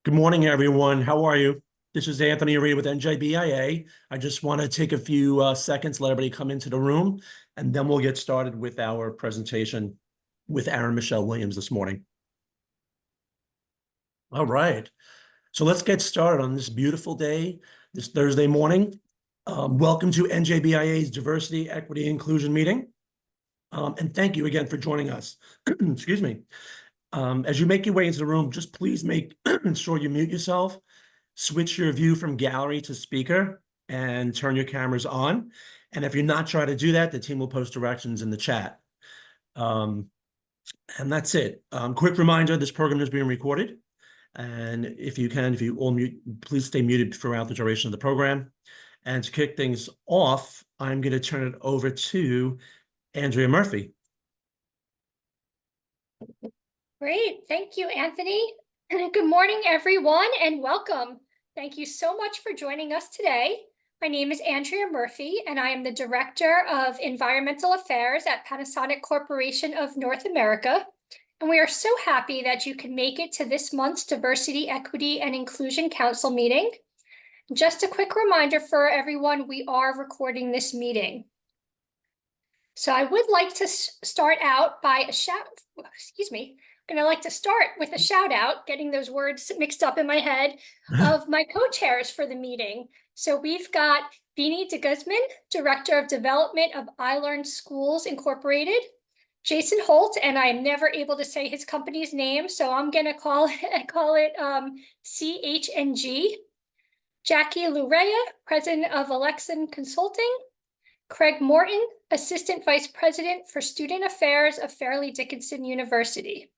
Good morning, everyone. How are you? This is Anthony Reed with NJBIA. I just want to take a few seconds, let everybody come into the room, and then we'll get started with our presentation with Aaron Michelle Williams this morning. All right. So let's get started on this beautiful day, this Thursday morning. Welcome to NJBIA's Diversity, Equity, Inclusion meeting. And thank you again for joining us. Excuse me. As you make your way into the room, just please make sure you mute yourself, switch your view from gallery to speaker, and turn your cameras on. And if you're not trying to do that, the team will post directions in the chat. And that's it. Quick reminder, this program is being recorded. And if you all mute, please stay muted throughout the duration of the program. And to kick things off, I'm going to turn it over to Andrea Murphy. Great. Thank you, Anthony. Good morning, everyone, and welcome. Thank you so much for joining us today. My name is Andrea Murphy, and I am the Director of Environmental Affairs at Panasonic Corporation of North America. And we are so happy that you can make it to this month's Diversity, Equity, and Inclusion Council meeting. Just a quick reminder for everyone, we are recording this meeting. So I would like to start out by I'm like to start with a shout out, getting those words mixed up in my head, of my co-chairs for the meeting. So we've got Beanie de Guzman, Director of Development of iLearn Schools Incorporated, Jason Holt, and I am never able to say his company's name, so I'm going to call it CHNG, Jackie Lurea, President of Alexan Consulting, Craig Morton, Assistant Vice President for Student Affairs of Fairleigh Dickinson University.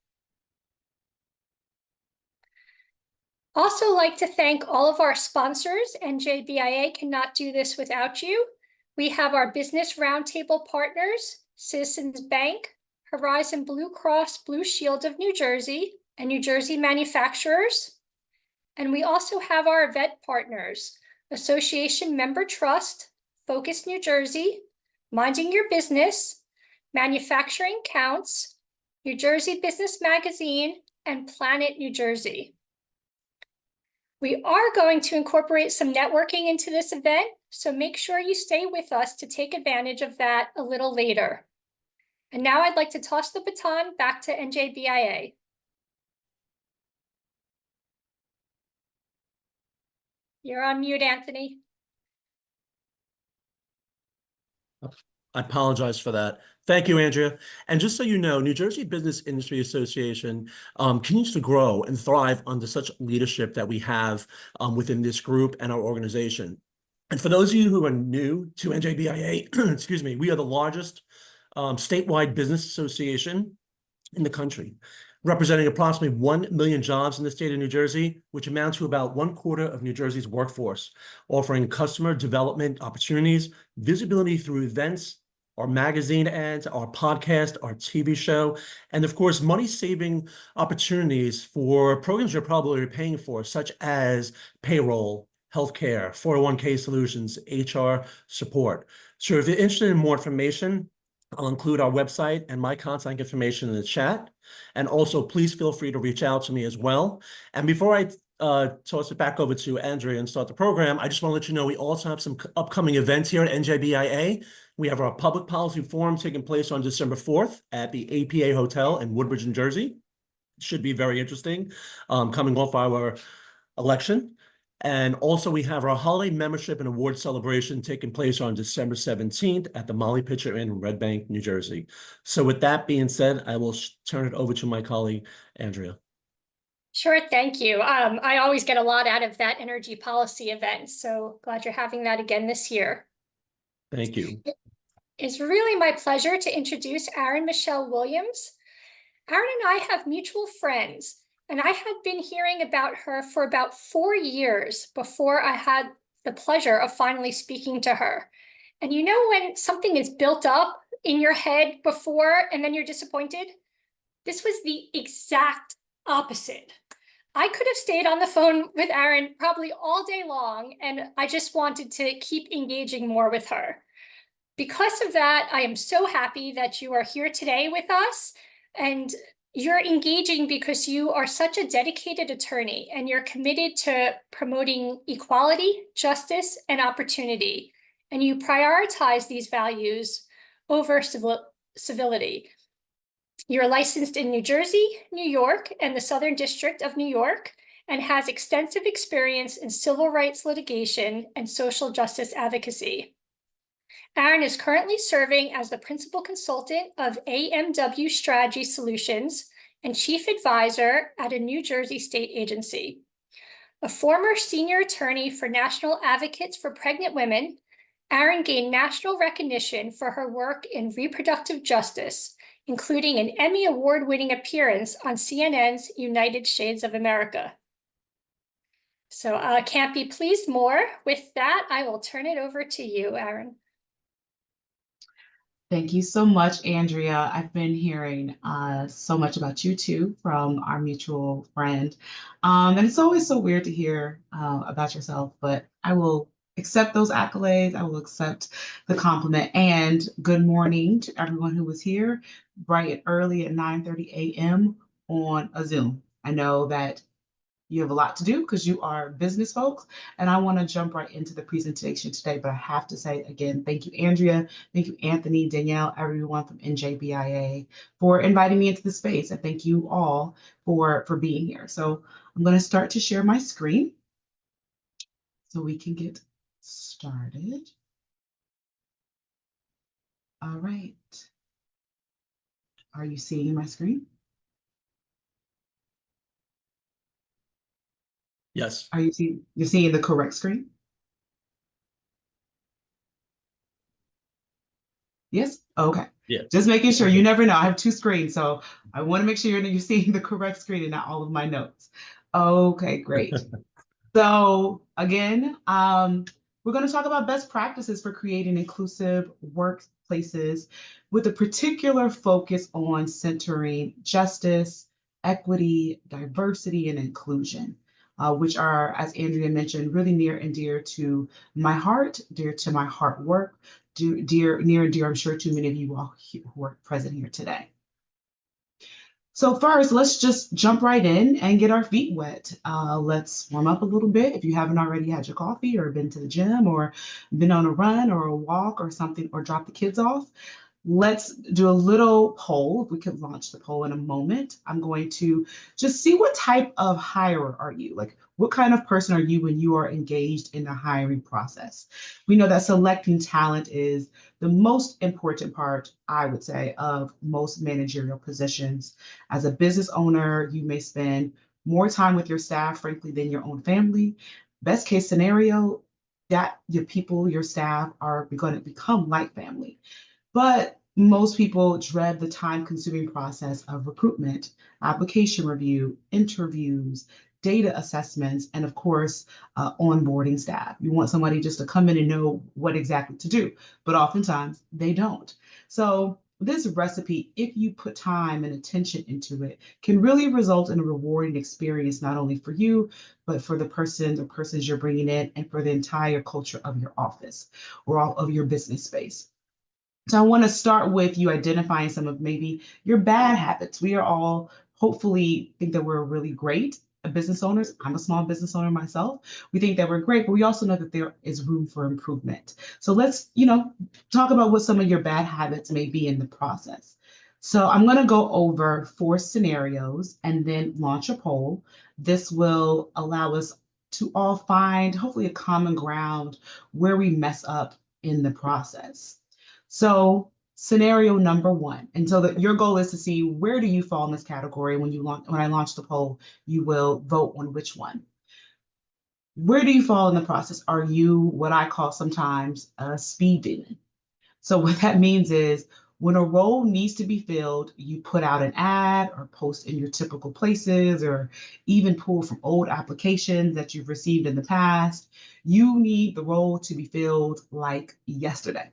Also like to thank all of our sponsors. NJBIA cannot do this without you. We have our Business Roundtable partners, Citizens Bank, Horizon Blue Cross Blue Shield of New Jersey, and New Jersey Manufacturers. And we also have our vet partners, Association Member Trust, Focus New Jersey, Minding Your Business, Manufacturing Counts, New Jersey Business Magazine, and Planet New Jersey. We are going to incorporate some networking into this event, so make sure you stay with us to take advantage of that a little later. And now I'd like to toss the baton back to NJBIA. You're on mute, Anthony. I apologize for that. Thank you, Andrea. And just so you know, New Jersey Business Industry Association continues to grow and thrive under such leadership that we have within this group and our organization. And for those of you who are new to NJBIA, excuse me, we are the largest statewide business association in the country, representing approximately 1 million jobs in the state of New Jersey, which amount to about 1/4 of New Jersey's workforce, offering customer development opportunities, visibility through events, our magazine ads, our podcast, our TV show, and of course, money-saving opportunities for programs you're probably paying for, such as payroll, healthcare, 401k solutions, HR support. So if you're interested in more information, I'll include our website and my contact information in the chat. And also, please feel free to reach out to me as well. And before I toss it back over to Andrea and start the program, I just want to let you know we also have some upcoming events here at NJBIA. We have our Public Policy Forum taking place on December 4th at the APA Hotel in Woodbridge, New Jersey. It should be very interesting, coming off our election. And also we have our holiday membership and award celebration taking place on December 17th at the Molly Pitcher Inn in Red Bank, New Jersey. So with that being said, I will turn it over to my colleague, Andrea. Sure, thank you. I always get a lot out of that energy policy event, so glad you're having that again this year. Thank you. It's really my pleasure to introduce Aaron Michelle Williams. Aaron and I have mutual friends, and I had been hearing about her for about 4 years before I had the pleasure of finally speaking to her. And you know when something is built up in your head before and then you're disappointed? This was the exact opposite. I could have stayed on the phone with Aaron probably all day long, and I just wanted to keep engaging more with her. Because of that, I am so happy that you are here today with us. And You're engaging because you are such a dedicated attorney and you're committed to promoting equality, justice, and opportunity. And you prioritize these values over civility. You're licensed in New Jersey, New York, and the Southern District of New York, and has extensive experience in civil rights litigation and social justice advocacy. Aaron is currently serving as the principal consultant of AMW Strategy Solutions and chief advisor at a New Jersey state agency. A former senior attorney for National Advocates for Pregnant Women, Aaron gained national recognition for her work in reproductive justice, including an Emmy Award-winning appearance on CNN's United Shades of America. So I can't be pleased more. With that, I will turn it over to you, Aaron. Thank you so much, Andrea. I've been hearing so much about you too from our mutual friend. And it's always so weird to hear about yourself, but I will accept those accolades. I will accept the compliment. And good morning to everyone who was here bright and early at 9:30 a.m. on a Zoom. I know that you have a lot to do because you are business folks, and I want to jump right into the presentation today. But I have to say again, thank you, Andrea. Thank you, Anthony, Danielle, everyone from NJBIA for inviting me into the space. And thank you all for being here. So I'm going to start to share my screen so we can get started. All right. Are you seeing my screen? Yes. Are you seeing, you're seeing the correct screen? Yes? Okay. Yeah. Just making sure. Okay. You never know. I have two screens, so I want to make sure you're seeing the correct screen and not all of my notes. Okay, great. So again, we're going to talk about best practices for creating inclusive workplaces with a particular focus on centering justice, equity, diversity, and inclusion, which are, as Andrea mentioned, really near and dear to my heart, dear to my heart work, near and dear, I'm sure, to many of you all who are present here today. So first, let's just jump right in and get our feet wet. Let's warm up a little bit. If you haven't already had your coffee or been to the gym or been on a run or a walk or something, or drop the kids off, let's do a little poll. If we could launch the poll in a moment. I'm going to just see what type of hirer are you? Like, what kind of person are you when you are engaged in the hiring process? We know that selecting talent is the most important part, I would say, of most managerial positions. As a business owner, you may spend more time with your staff, frankly, than your own family. Best case scenario, that your people, your staff are going to become like family. But most people dread the time-consuming process of recruitment, application review, interviews, data assessments, and of course, onboarding staff. You want somebody just to come in and know what exactly to do, but oftentimes they don't. So this recipe, if you put time and attention into it, can really result in a rewarding experience, not only for you, but for the person or persons you're bringing in and for the entire culture of your office or all of your business space. So I want to start with you identifying some of maybe your bad habits. We are all hopefully think that we're really great business owners. I'm a small business owner myself. We think that we're great, but we also know that there is room for improvement. So let's, talk about what some of your bad habits may be in the process. So I'm going to go over 4 scenarios and then launch a poll. This will allow us to all find hopefully a common ground where we mess up in the process. So scenario number 1, and so that your goal is to see where do you fall in this category. When I launch the poll, you will vote on which one. Where do you fall in the process? Are you what I call sometimes speed dating? So what that means is when a role needs to be filled, you put out an ad or post in your typical places or even pull from old applications that you've received in the past. You need the role to be filled like yesterday.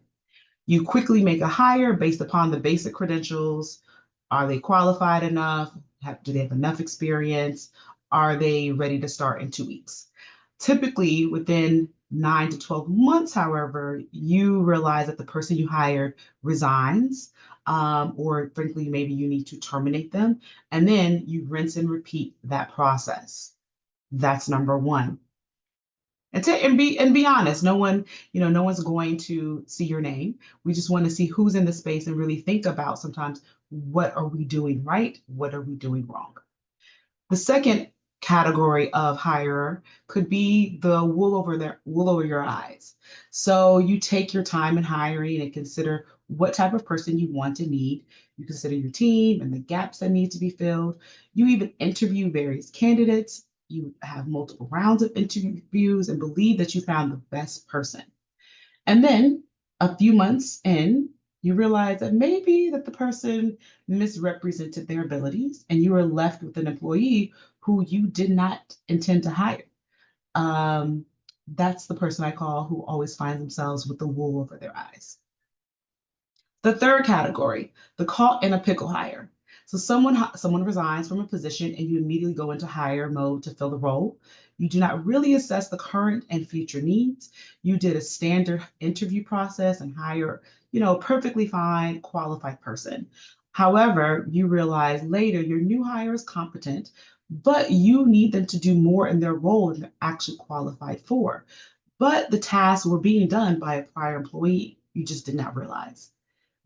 You quickly make a hire based upon the basic credentials. Are they qualified enough? Do they have enough experience? Are they ready to start in 2 weeks? Typically, within 9 to 12 months, however, you realize that the person you hired resigns, or frankly, maybe you need to terminate them. And then you rinse and repeat that process. That's number one. And be honest. No one, no one's going to see your name. We just want to see who's in the space and really think about sometimes, what are we doing right? What are we doing wrong? The second category of hirer could be the wool over your eyes. So you take your time in hiring and consider what type of person you want to need. You consider your team and the gaps that need to be filled. You even interview various candidates. You have multiple rounds of interviews and believe that you found the best person. And then a few months in, you realize that maybe that the person misrepresented their abilities and you are left with an employee who you did not intend to hire. That's the person I call who always finds themselves with the wool over their eyes. The third category, the caught in a pickle hire. So someone resigns from a position and you immediately go into hire mode to fill the role. You do not really assess the current and future needs. You did a standard interview process and hire, a perfectly fine, qualified person. However, you realize later your new hire is competent, but you need them to do more in their role than they're actually qualified for. But the tasks were being done by a prior employee. You just did not realize.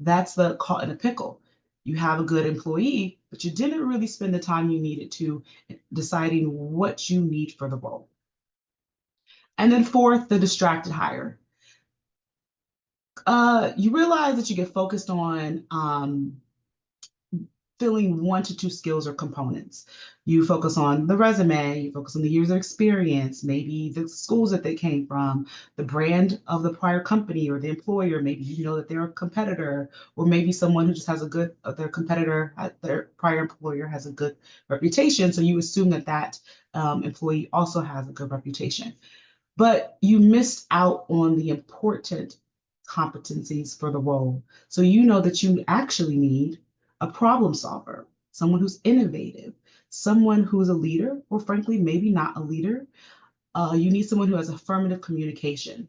That's the caught in a pickle. You have a good employee, but you didn't really spend the time you needed to deciding what you need for the role. And then fourth, the distracted hire. You realize that you get focused on filling 1 to 2 skills or components. You focus on the resume, you focus on the years of experience, maybe the schools that they came from, the brand of the prior company or the employer. Maybe you know that they're a competitor, or maybe someone who just has a good, their competitor, their prior employer has a good reputation. So you assume that that employee also has a good reputation. But you missed out on the important competencies for the role. So you know that you actually need a problem solver, someone who's innovative, someone who's a leader, or frankly, maybe not a leader. You need someone who has affirmative communication.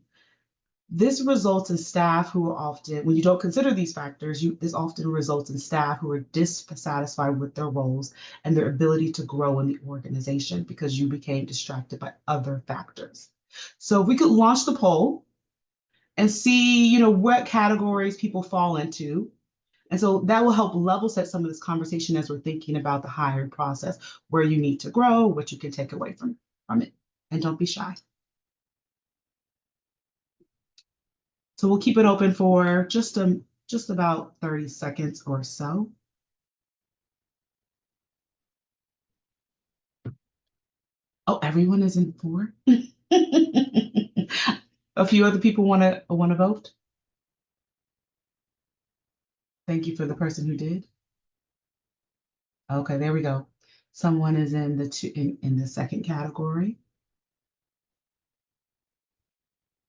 This results in staff who are often, when you don't consider these factors, this often results in staff who are dissatisfied with their roles and their ability to grow in the organization because you became distracted by other factors. So if we could launch the poll and see, what categories people fall into. And so that will help level set some of this conversation as we're thinking about the hiring process, where you need to grow, what you can take away from it. And don't be shy. So we'll keep it open for just about 30 seconds or so. Oh, everyone is in for. A few other people want to vote. Thank you for the person who did. Okay, there we go. Someone is in the second category.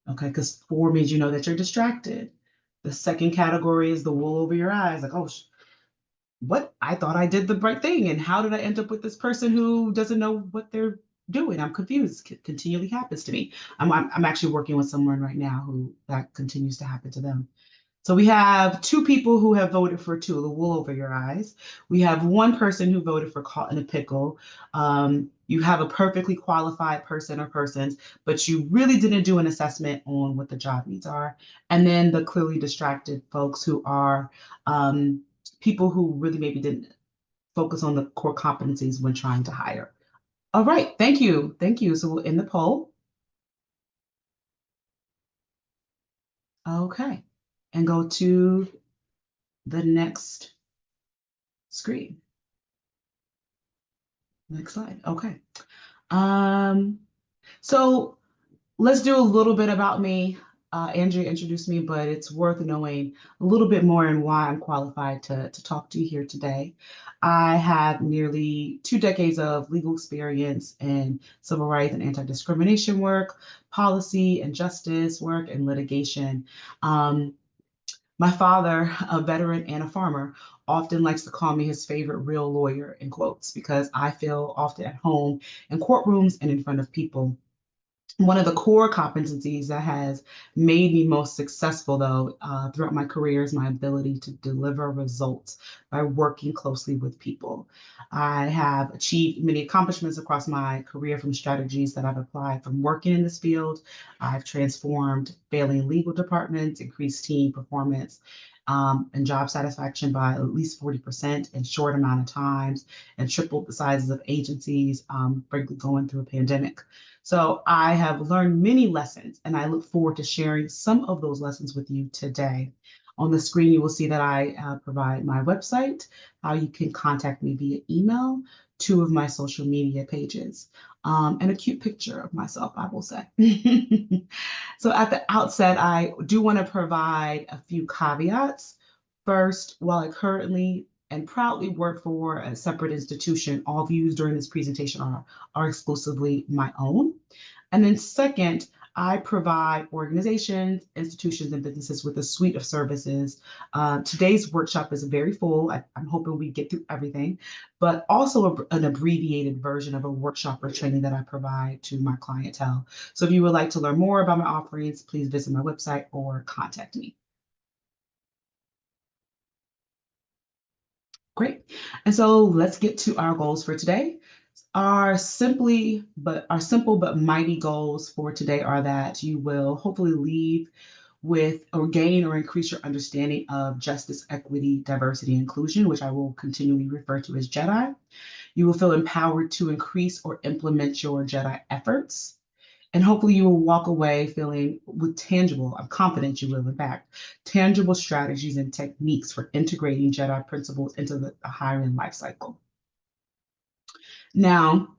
Okay, because 4 means you know that you're distracted. The second category is the wool over your eyes. Like, oh, what? I thought I did the right thing, and how did I end up with this person who doesn't know what they're doing? I'm confused. It continually happens to me. I'm actually working with someone right now who that continues to happen to them. So we have 2 people who have voted for 2, the wool over your eyes. We have 1 person who voted for caught in a pickle. You have a perfectly qualified person or persons, but you really didn't do an assessment on what the job needs are. And then the clearly distracted folks who are people who really maybe didn't focus on the core competencies when trying to hire. All right, thank you. Thank you. So we'll end the poll. Okay, and go to the next screen. Next slide. Okay. So let's do a little bit about me. Andrea introduced me, but it's worth knowing a little bit more and why I'm qualified to talk to you here today. I have nearly 2 decades of legal experience in civil rights and anti-discrimination work, policy and justice work, and litigation. My father, a veteran and a farmer, often likes to call me his favorite real lawyer, in quotes, because I feel often at home in courtrooms and in front of people. One of the core competencies that has made me most successful, though, throughout my career is my ability to deliver results by working closely with people. I have achieved many accomplishments across my career from strategies that I've applied from working in this field. I've transformed failing legal departments, increased team performance, and job satisfaction by at least 40% in short amount of times, and tripled the sizes of agencies, frankly, going through a pandemic. So I have learned many lessons, and I look forward to sharing some of those lessons with you today. On the screen, you will see that I provide my website, how you can contact me via email, two of my social media pages, and a cute picture of myself, I will say. So at the outset, I do want to provide a few caveats. First, while I currently and proudly work for a separate institution, all views during this presentation are exclusively my own. And then second, I provide organizations, institutions, and businesses with a suite of services. Today's workshop is very full. I'm hoping we get through everything, but also an abbreviated version of a workshop or training that I provide to my clientele. So if you would like to learn more about my offerings, please visit my website or contact me. Great. And so let's get to our goals for today. Our simple but mighty goals for today are that you will hopefully leave with or gain or increase your understanding of justice, equity, diversity, and inclusion, which I will continually refer to as JEDI. You will feel empowered to increase or implement your JEDI efforts. And hopefully you will walk away feeling with tangible, I'm confident you will, in fact, tangible strategies and techniques for integrating JEDI principles into the hiring life cycle. Now,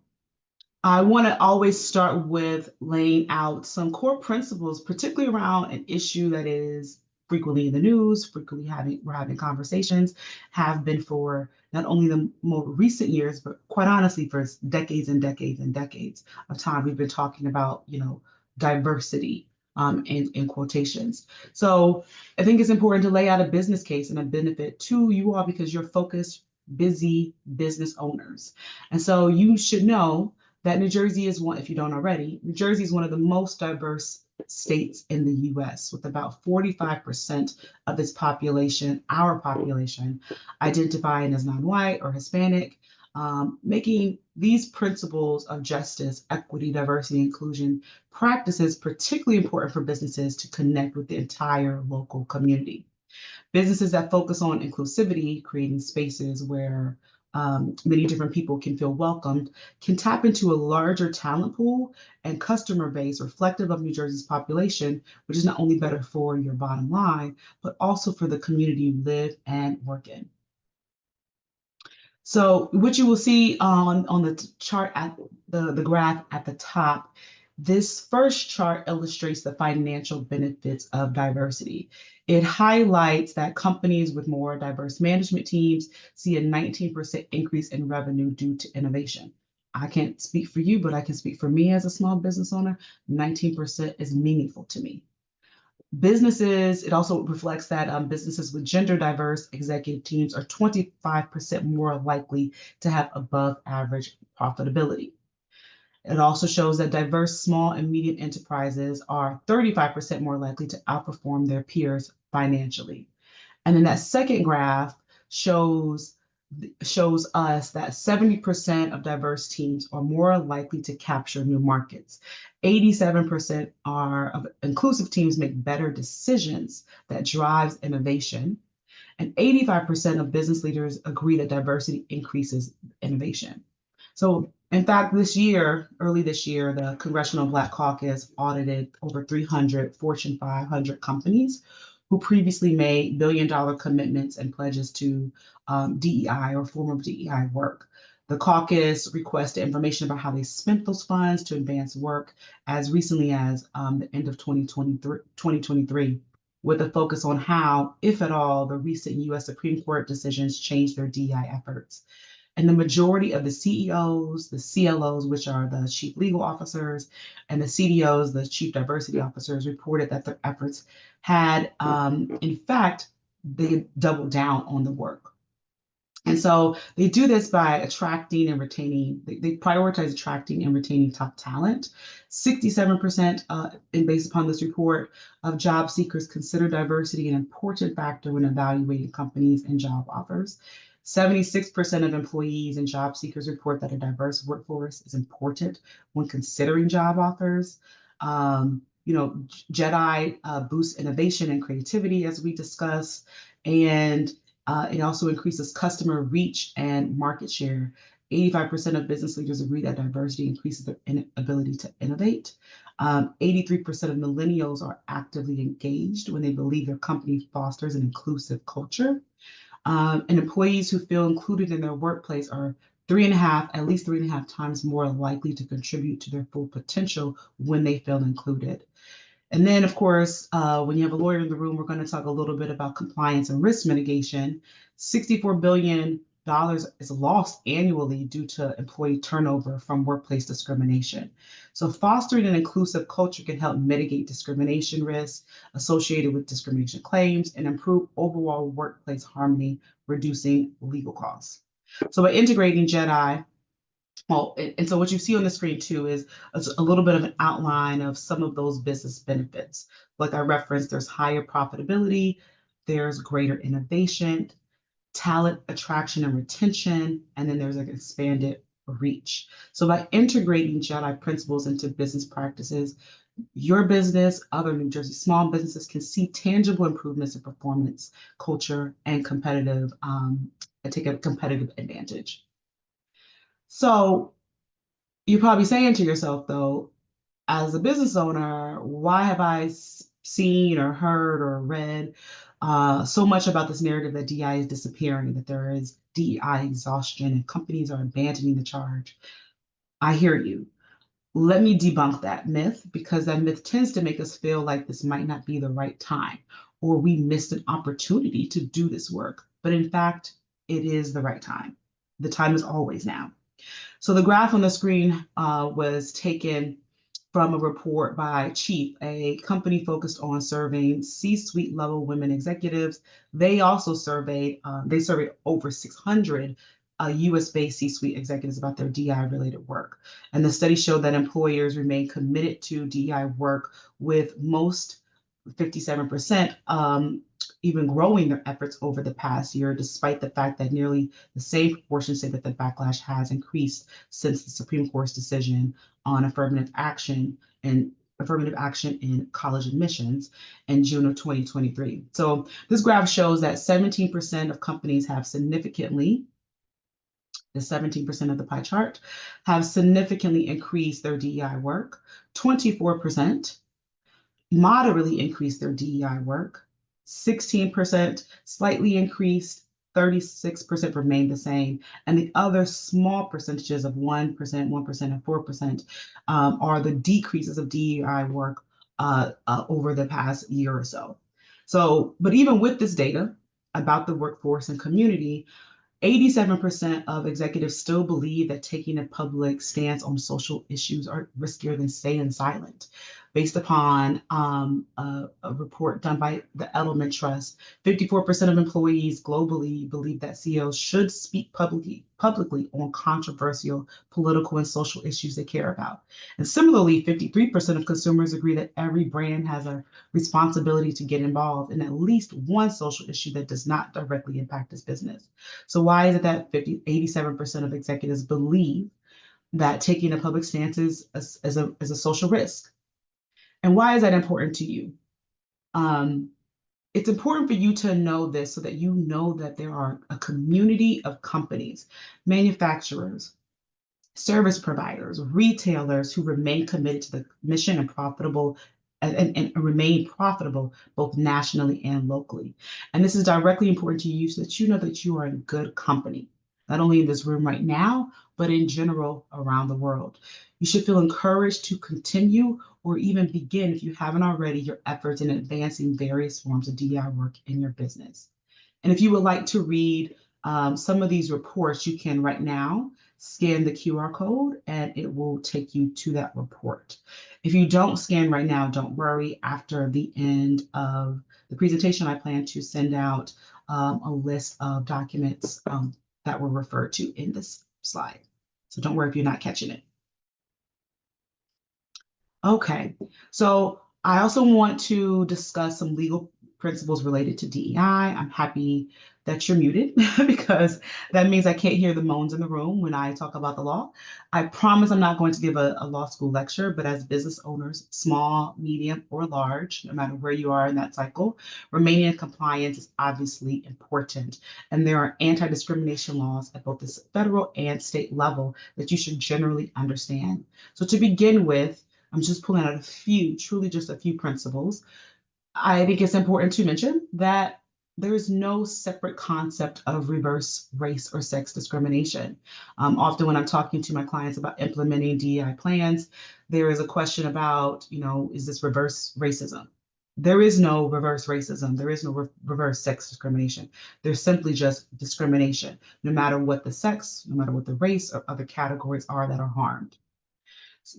I want to always start with laying out some core principles, particularly around an issue that is frequently in the news, we're having conversations, have been for not only the more recent years, but quite honestly, for decades and decades and decades of time, we've been talking about, diversity in quotations. So I think it's important to lay out a business case and a benefit to you all because you're focused, busy business owners. And so you should know that New Jersey is one, if you don't already, New Jersey is one of the most diverse states in the US, with about 45% of its population, our population, identifying as non-white or Hispanic, making these principles of justice, equity, diversity, inclusion practices particularly important for businesses to connect with the entire local community. Businesses that focus on inclusivity, creating spaces where many different people can feel welcomed, can tap into a larger talent pool and customer base reflective of New Jersey's population, which is not only better for your bottom line, but also for the community you live and work in. So what you will see on the chart at the graph at the top, this first chart illustrates the financial benefits of diversity. It highlights that companies with more diverse management teams see a 19% increase in revenue due to innovation. I can't speak for you, but I can speak for me as a small business owner. 19% is meaningful to me. Businesses, it also reflects that businesses with gender diverse executive teams are 25% more likely to have above average profitability. It also shows that diverse small and medium enterprises are 35% more likely to outperform their peers financially. And then that second graph shows us that 70% of diverse teams are more likely to capture new markets. 87% of inclusive teams make better decisions that drives innovation. And 85% of business leaders agree that diversity increases innovation. So in fact, early this year, the Congressional Black Caucus audited over 300 Fortune 500 companies who previously made billion-dollar commitments and pledges to DEI or form of DEI work. The caucus requested information about how they spent those funds to advance work as recently as the end of 2023, with a focus on how, if at all, the recent U.S. Supreme Court decisions changed their DEI efforts. And the majority of the CEOs, the CLOs, which are the chief legal officers, and the CDOs, the chief diversity officers, reported that their efforts had, in fact, they doubled down on the work. And so they do this by attracting and retaining, they prioritize attracting and retaining top talent. 67%, and based upon this report, of job seekers consider diversity an important factor when evaluating companies and job offers. 76% of employees and job seekers report that a diverse workforce is important when considering job offers. JEDI boosts innovation and creativity, as we discussed, and it also increases customer reach and market share. 85% of business leaders agree that diversity increases their ability to innovate. 83% of millennials are actively engaged when they believe their company fosters an inclusive culture. And employees who feel included in their workplace are at least 3.5 times more likely to contribute to their full potential when they feel included. And then, of course, when you have a lawyer in the room, we're going to talk a little bit about compliance and risk mitigation. $64 billion is lost annually due to employee turnover from workplace discrimination. So fostering an inclusive culture can help mitigate discrimination risks associated with discrimination claims and improve overall workplace harmony, reducing legal costs. So by integrating JEDI, and so what you see on the screen too is a little bit of an outline of some of those business benefits. Like I referenced, there's higher profitability, there's greater innovation, talent attraction and retention, and then there's an expanded reach. So by integrating JEDI principles into business practices, your business, other New Jersey small businesses can see tangible improvements in performance, culture, and take a competitive advantage. So you're probably saying to yourself, though, as a business owner, why have I seen or heard or read so much about this narrative that DEI is disappearing, that there is DEI exhaustion and companies are abandoning the charge? I hear you. Let me debunk that myth, because that myth tends to make us feel like this might not be the right time, or we missed an opportunity to do this work. But in fact, it is the right time. The time is always now. So the graph on the screen was taken from a report by Chief, a company focused on serving C-suite level women executives. They also surveyed over 600 US-based C-suite executives about their DEI-related work. And the study showed that employers remain committed to DEI work, with most 57% even growing their efforts over the past year, despite the fact that nearly the same proportion say that the backlash has increased since the Supreme Court's decision on affirmative action in college admissions in June of 2023. So this graph shows that 17% of companies have significantly, the 17% of the pie chart, have significantly increased their DEI work. 24% moderately increased their DEI work. 16% slightly increased, 36% remained the same, and the other small percentages of 1%, 1%, and 4% are the decreases of DEI work over the past year or so. But even with this data about the workforce and community, 87% of executives still believe that taking a public stance on social issues are riskier than staying silent. Based upon a report done by the Edelman Trust, 54% of employees globally believe that CEOs should speak publicly on controversial political and social issues they care about. And similarly, 53% of consumers agree that every brand has a responsibility to get involved in at least one social issue that does not directly impact its business. So why is it that 87% of executives believe that taking a public stance is a social risk? And why is that important to you? It's important for you to know this so that you know that there are a community of companies, manufacturers, service providers, retailers who remain committed to the mission and remain profitable both nationally and locally. And this is directly important to you so that you know that you are in good company, not only in this room right now, but in general around the world. You should feel encouraged to continue or even begin, if you haven't already, your efforts in advancing various forms of DEI work in your business. And if you would like to read some of these reports, you can right now scan the QR code and it will take you to that report. If you don't scan right now, don't worry. After the end of the presentation, I plan to send out a list of documents that were referred to in this slide. So don't worry if you're not catching it. Okay, so I also want to discuss some legal principles related to DEI. I'm happy that you're muted because that means I can't hear the moans in the room when I talk about the law. I promise I'm not going to give a law school lecture, but as business owners, small, medium, or large, no matter where you are in that cycle, remaining in compliance is obviously important. And there are anti-discrimination laws at both the federal and state level that you should generally understand. So to begin with, I'm just pulling out a few, truly just a few principles. I think it's important to mention that there is no separate concept of reverse race or sex discrimination. Often when I'm talking to my clients about implementing DEI plans, there is a question about, is this reverse racism? There is no reverse racism. There is no reverse sex discrimination. There's simply just discrimination, no matter what the sex, no matter what the race or other categories are that are harmed.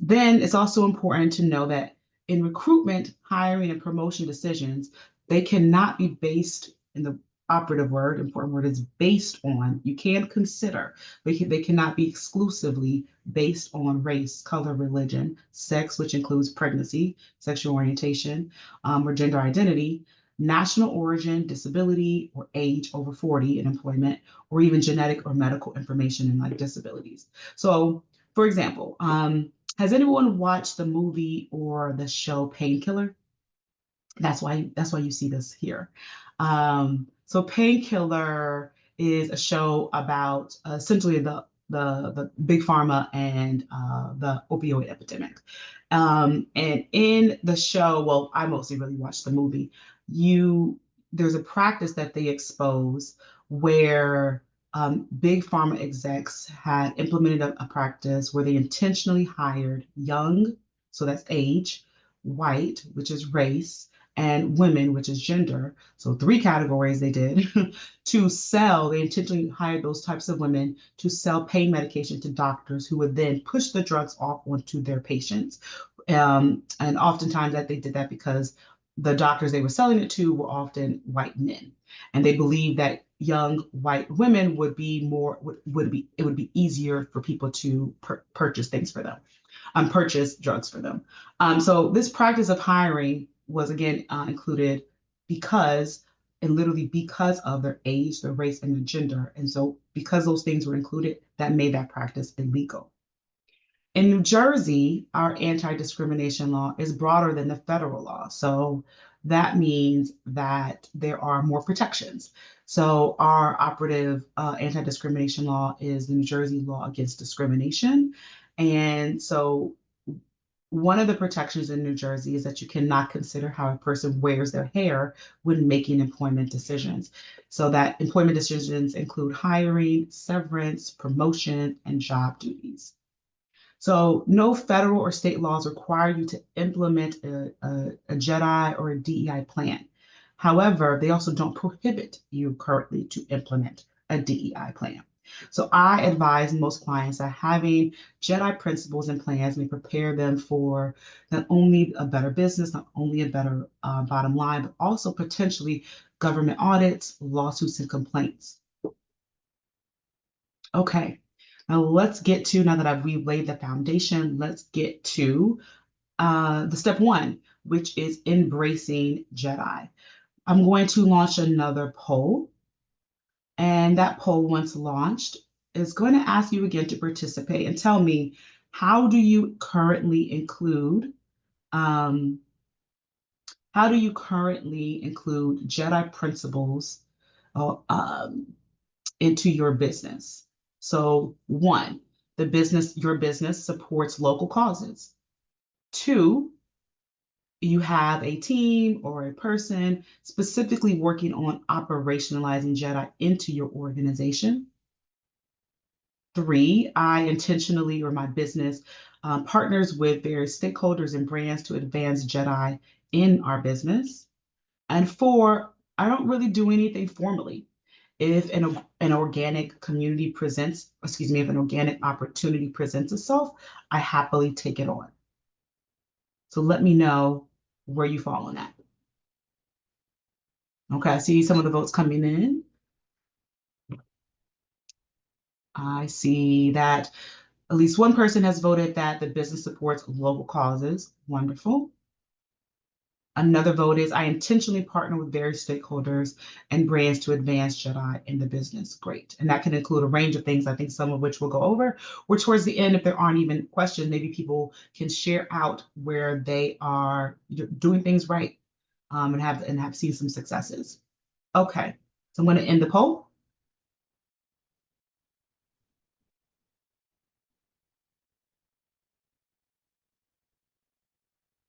Then it's also important to know that in recruitment, hiring, and promotion decisions, they cannot be based in the operative word, important word is based on, you can consider, but they cannot be exclusively based on race, color, religion, sex, which includes pregnancy, sexual orientation, or gender identity, national origin, disability, or age over 40 in employment, or even genetic or medical information in like disabilities. So, for example, has anyone watched the movie or the show Painkiller? That's why you see this here. So Painkiller is a show about essentially the big pharma and the opioid epidemic. And in the show, well, I mostly really watched the movie. There's a practice that they expose where big pharma execs had implemented a practice where they intentionally hired young, so that's age, white, which is race, and women, which is gender. So 3 categories they did to sell. They intentionally hired those types of women to sell pain medication to doctors who would then push the drugs off onto their patients. And oftentimes that they did that because the doctors they were selling it to were often white men. And they believed that young white women would be it would be easier for people to purchase things for them, purchase drugs for them. So this practice of hiring was again included because of their age, their race, and their gender. And so because those things were included, that made that practice illegal. In New Jersey, our anti-discrimination law is broader than the federal law. So that means that there are more protections. So our operative anti-discrimination law is the New Jersey law against discrimination. And so one of the protections in New Jersey is that you cannot consider how a person wears their hair when making employment decisions. So that employment decisions include hiring, severance, promotion, and job duties. So no federal or state laws require you to implement a JEDI or a DEI plan. However, they also don't prohibit you currently to implement a DEI plan. So I advise most clients that having JEDI principles and plans may prepare them for not only a better business, not only a better bottom line, but also potentially government audits, lawsuits, and complaints. Okay. Now let's get to, now that we've laid the foundation, let's get to the step 1, which is embracing JEDI. I'm going to launch another poll, and that poll, once launched, is going to ask you again to participate and tell me, how do you currently include JEDI principles into your business? So 1, your business supports local causes. 2, you have a team or a person specifically working on operationalizing JEDI into your organization. 3, I intentionally, or my business, partners with various stakeholders and brands to advance JEDI in our business. And 4, I don't really do anything formally. If an organic opportunity presents itself, I happily take it on. So let me know where you fall on that. Okay, I see some of the votes coming in. I see that at least one person has voted that the business supports local causes. Wonderful. Another vote is I intentionally partner with various stakeholders and brands to advance JEDI in the business. Great. And that can include a range of things, I think some of which we'll go over, or towards the end, if there aren't even questions, maybe people can share out where they are doing things right, and have seen some successes. Okay, so I'm going to end the poll.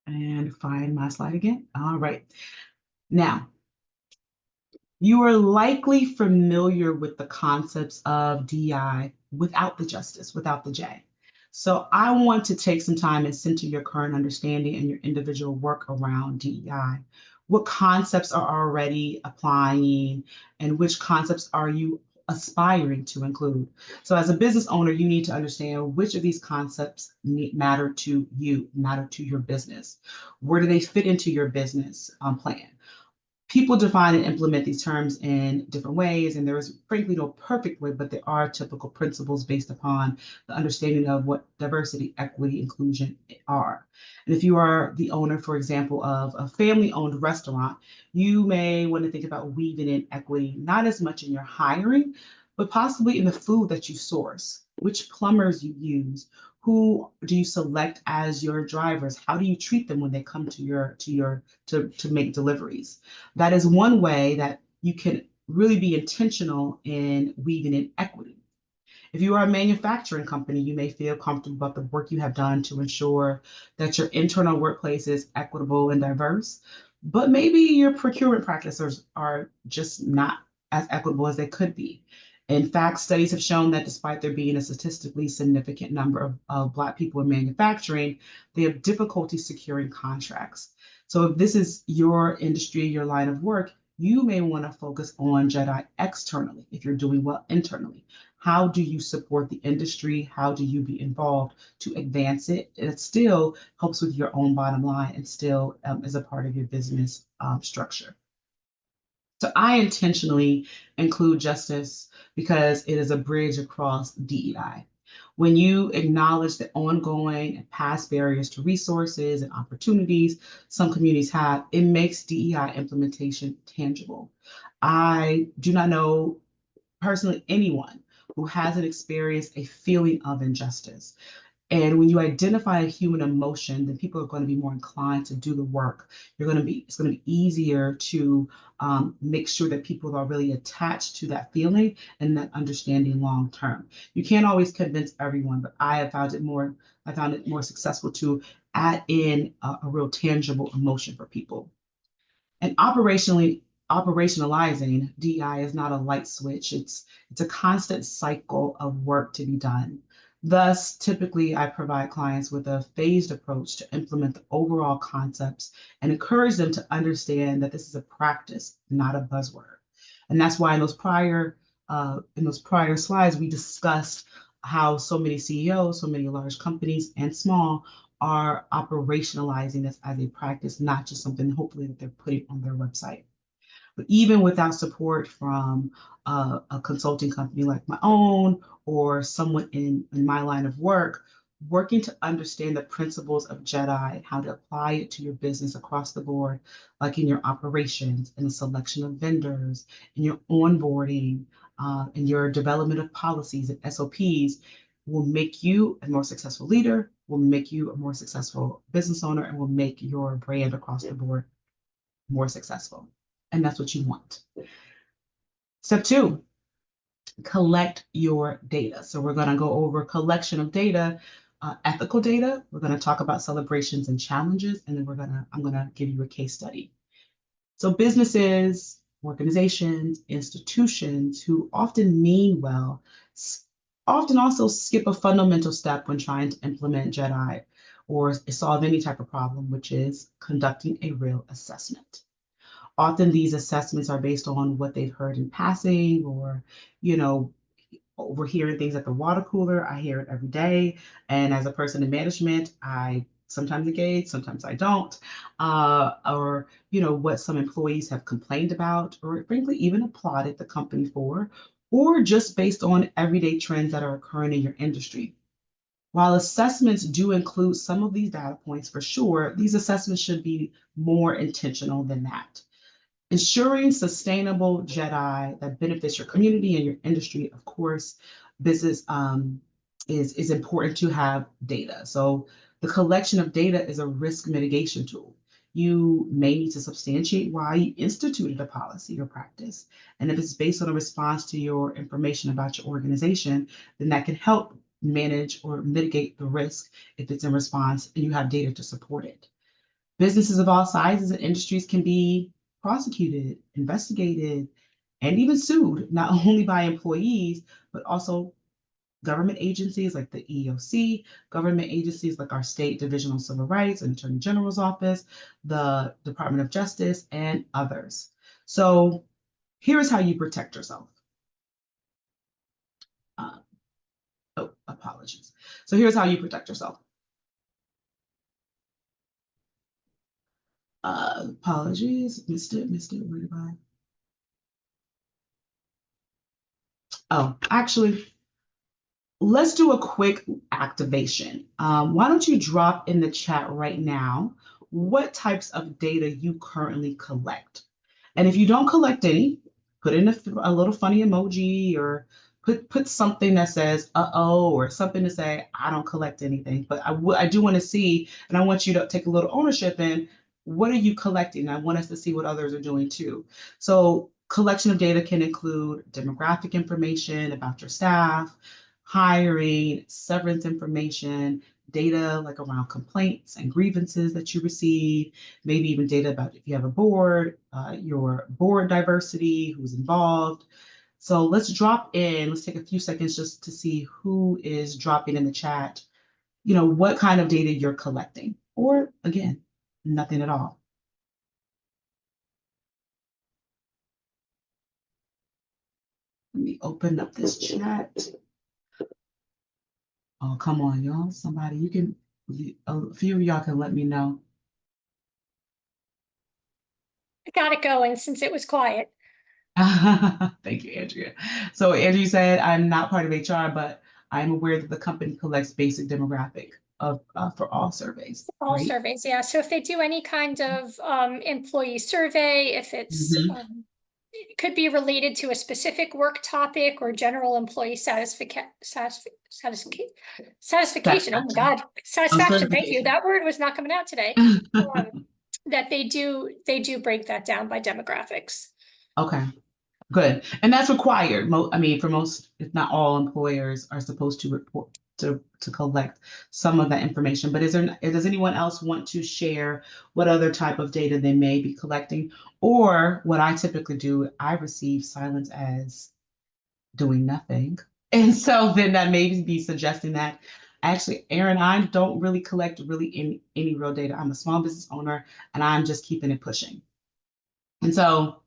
And find my slide again. All right. Now, you are likely familiar with the concepts of DEI without the justice, without the J. So I want to take some time and center your current understanding and your individual work around DEI. What concepts are already applying and which concepts are you aspiring to include? So as a business owner, you need to understand which of these concepts matter to you, matter to your business. Where do they fit into your business plan? People define and implement these terms in different ways, and there is frankly no perfect way, but there are typical principles based upon the understanding of what diversity, equity, inclusion are. And if you are the owner, for example, of a family-owned restaurant, you may want to think about weaving in equity, not as much in your hiring, but possibly in the food that you source, which plumbers you use, who do you select as your drivers, how do you treat them when they come to make deliveries. That is one way that you can really be intentional in weaving in equity. If you are a manufacturing company, you may feel comfortable about the work you have done to ensure that your internal workplace is equitable and diverse, but maybe your procurement practices are just not as equitable as they could be. In fact, studies have shown that despite there being a statistically significant number of Black people in manufacturing, they have difficulty securing contracts. So if this is your industry, your line of work, you may want to focus on JEDI externally if you're doing well internally. How do you support the industry? How do you be involved to advance it? It still helps with your own bottom line and still is a part of your business structure. So I intentionally include justice because it is a bridge across DEI. When you acknowledge the ongoing and past barriers to resources and opportunities some communities have, it makes DEI implementation tangible. I do not know personally anyone who hasn't experienced a feeling of injustice. And when you identify a human emotion, then people are going to be more inclined to do the work. It's going to be easier to make sure that people are really attached to that feeling and that understanding long term. You can't always convince everyone, but I found it more successful to add in a real tangible emotion for people. And operationalizing DEI is not a light switch. It's a constant cycle of work to be done. Thus, typically, I provide clients with a phased approach to implement the overall concepts and encourage them to understand that this is a practice, not a buzzword. And that's why in those prior slides, we discussed how so many CEOs, so many large companies and small are operationalizing this as a practice, not just something hopefully that they're putting on their website. But even without support from a consulting company like my own or someone in my line of work, working to understand the principles of JEDI and how to apply it to your business across the board, like in your operations, in the selection of vendors, in your onboarding, in your development of policies and SOPs, will make you a more successful leader, will make you a more successful business owner, and will make your brand across the board more successful. And that's what you want. Step 2, collect your data. So we're going to go over collection of data, ethical data. We're going to talk about celebrations and challenges, and then I'm going to give you a case study. So businesses, organizations, institutions who often mean well, often also skip a fundamental step when trying to implement JEDI or solve any type of problem, which is conducting a real assessment. Often these assessments are based on what they've heard in passing or, overhearing things at the water cooler. I hear it every day. And as a person in management, I sometimes engage, sometimes I don't. Or, what some employees have complained about, or frankly, even applauded the company for, or just based on everyday trends that are occurring in your industry. While assessments do include some of these data points for sure, these assessments should be more intentional than that. Ensuring sustainable JEDI that benefits your community and your industry, of course, business is important to have data. So the collection of data is a risk mitigation tool. You may need to substantiate why you instituted a policy or practice. And if it's based on a response to your information about your organization, then that can help manage or mitigate the risk if it's in response and you have data to support it. Businesses of all sizes and industries can be prosecuted, investigated, and even sued, not only by employees, but also government agencies like the EEOC, government agencies like our State Division on Civil Rights and Attorney General's Office, the Department of Justice, and others. So here is how you protect yourself. Apologies. So here's how you protect yourself. Apologies, missed it, where did I? Oh, actually, let's do a quick activation. Why don't you drop in the chat right now what types of data you currently collect? And if you don't collect any, put in a little funny emoji or put something that says uh-oh or something to say I don't collect anything. But I do want to see, and I want you to take a little ownership in what are you collecting. I want us to see what others are doing too. So collection of data can include demographic information about your staff, hiring, severance information, data like around complaints and grievances that you receive, maybe even data about if you have a board, your board diversity, who's involved. So let's drop in, let's take a few seconds just to see who is dropping in the chat, what kind of data you're collecting, or again, nothing at all. Let me open up this chat. Oh, come on, y'all. Somebody, a few of y'all can let me know. I got it going since it was quiet. Thank you, Andrea. So Andrea said, I'm not part of HR, but I'm aware that the company collects basic demographic for all surveys. All right? surveys, yeah. So if they do any kind of employee survey, if it's it could be related to a specific work topic or general employee satisfaction. Oh my God, satisfaction. Thank you. That word was not coming out today. That they do break that down by demographics. Okay, good. And that's required. For most, if not all, employers are supposed to report to collect some of that information. But does anyone else want to share what other type of data they may be collecting? Or what I typically do, I receive silence as doing nothing. And so then that may be suggesting that actually, Aaron, I don't really collect any real data. I'm a small business owner and I'm just keeping it pushing. And so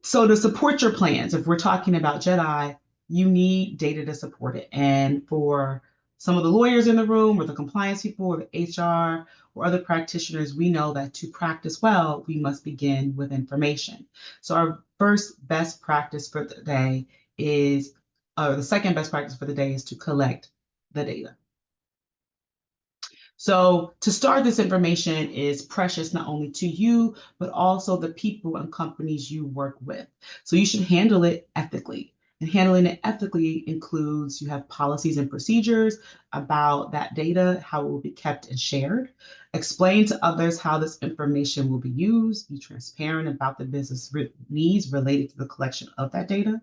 to support your plans, if we're talking about JEDI, you need data to support it. And for some of the lawyers in the room or the compliance people or the HR or other practitioners, we know that to practice well, we must begin with information. So our first best practice for the day is, or the second best practice for the day is to collect the data. So to start, this information is precious not only to you, but also the people and companies you work with. So you should handle it ethically. And handling it ethically includes you have policies and procedures about that data, how it will be kept and shared. Explain to others how this information will be used. Be transparent about the business needs related to the collection of that data.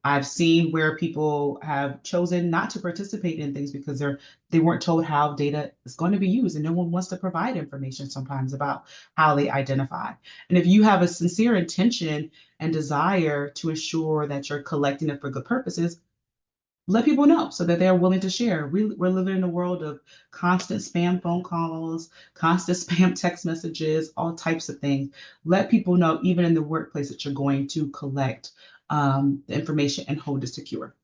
I've seen where people have chosen not to participate in things because they weren't told how data is going to be used, and no one wants to provide information sometimes about how they identify. And if you have a sincere intention and desire to ensure that you're collecting it for good purposes, let people know so that they're willing to share. We're living in a world of constant spam phone calls, constant spam text messages, all types of things. Let people know, even in the workplace, that you're going to collect the information and hold it secure.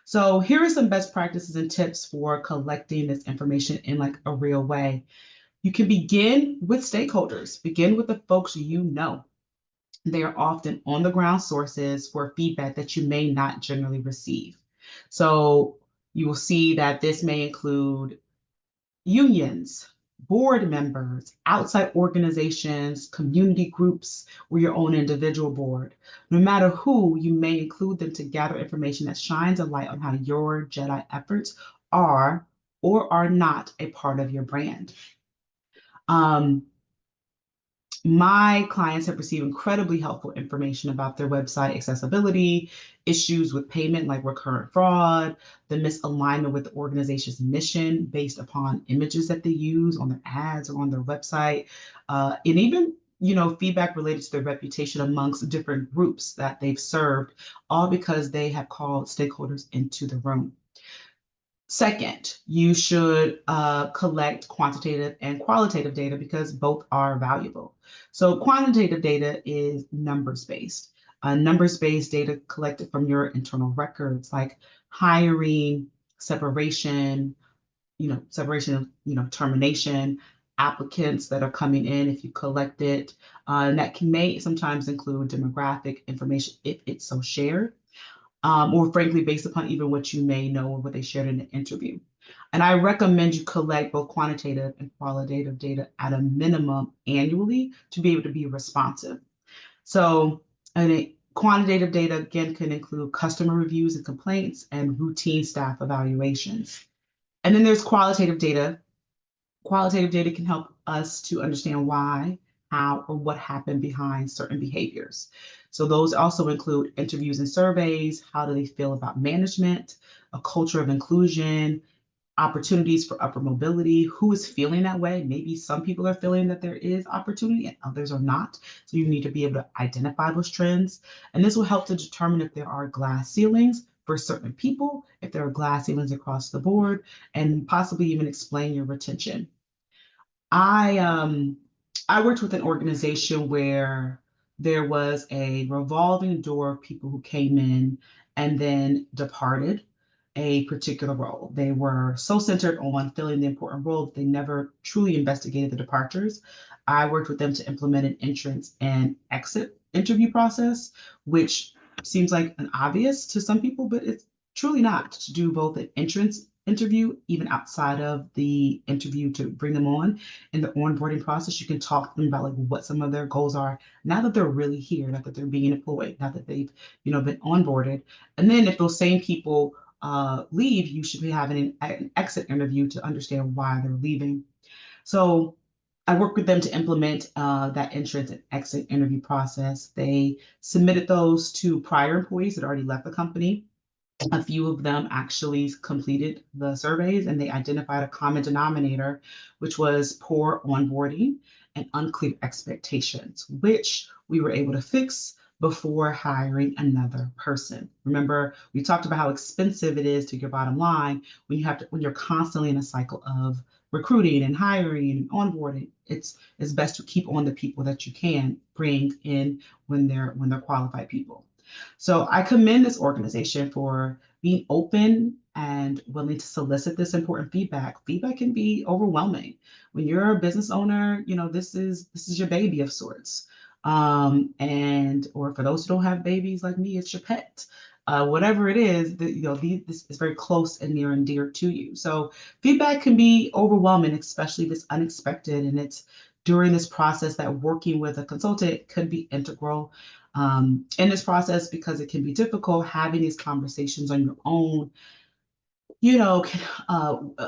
So here are some best practices and tips for collecting this information in like a real way. You can begin with stakeholders. Begin with the folks you know. They are often on the ground sources for feedback that you may not generally receive. So you will see that this may include unions, board members, outside organizations, community groups, or your own individual board. No matter who, you may include them to gather information that shines a light on how your JEDI efforts are or are not a part of your brand. My clients have received incredibly helpful information about their website accessibility, issues with payment like recurrent fraud, the misalignment with the organization's mission based upon images that they use on their ads or on their website, and even feedback related to their reputation amongst different groups that they've served, all because they have called stakeholders into the room. Second, you should collect quantitative and qualitative data because both are valuable. So quantitative data is numbers-based. Numbers-based data collected from your internal records like hiring, separation, termination, applicants that are coming in if you collect it. And that may sometimes include demographic information if it's so shared. Or frankly, based upon even what you may know or what they shared in the interview. And I recommend you collect both quantitative and qualitative data at a minimum annually to be able to be responsive. So, quantitative data, again, can include customer reviews and complaints and routine staff evaluations. And then there's qualitative data. Qualitative data can help us to understand why, how, or what happened behind certain behaviors. So those also include interviews and surveys. How do they feel about management, a culture of inclusion, opportunities for upper mobility, who is feeling that way? Maybe some people are feeling that there is opportunity and others are not. So you need to be able to identify those trends. And this will help to determine if there are glass ceilings for certain people, if there are glass ceilings across the board, and possibly even explain your retention. I worked with an organization where there was a revolving door of people who came in and then departed a particular role. They were so centered on filling the important role that they never truly investigated the departures. I worked with them to implement an entrance and exit interview process, which seems like an obvious to some people, but it's truly not, to do both an entrance interview, even outside of the interview to bring them on. In the onboarding process, you can talk to them about like what some of their goals are now that they're really here, not that they're being employed, not that they've been onboarded. And then if those same people leave, you should be having an exit interview to understand why they're leaving. So I worked with them to implement that entrance and exit interview process. They submitted those to prior employees that already left the company. A few of them actually completed the surveys and they identified a common denominator, which was poor onboarding and unclear expectations, which we were able to fix before hiring another person. Remember, we talked about how expensive it is to your bottom line when you're constantly in a cycle of recruiting and hiring and onboarding. It's best to keep on the people that you can bring in when they're qualified people. So I commend this organization for being open and willing to solicit this important feedback. Feedback can be overwhelming. When you're a business owner, this is your baby of sorts. Or for those who don't have babies like me, it's your pet. Whatever it is, this is very close and near and dear to you. So feedback can be overwhelming, especially if it's unexpected and it's during this process that working with a consultant could be integral in this process, because it can be difficult having these conversations on your own.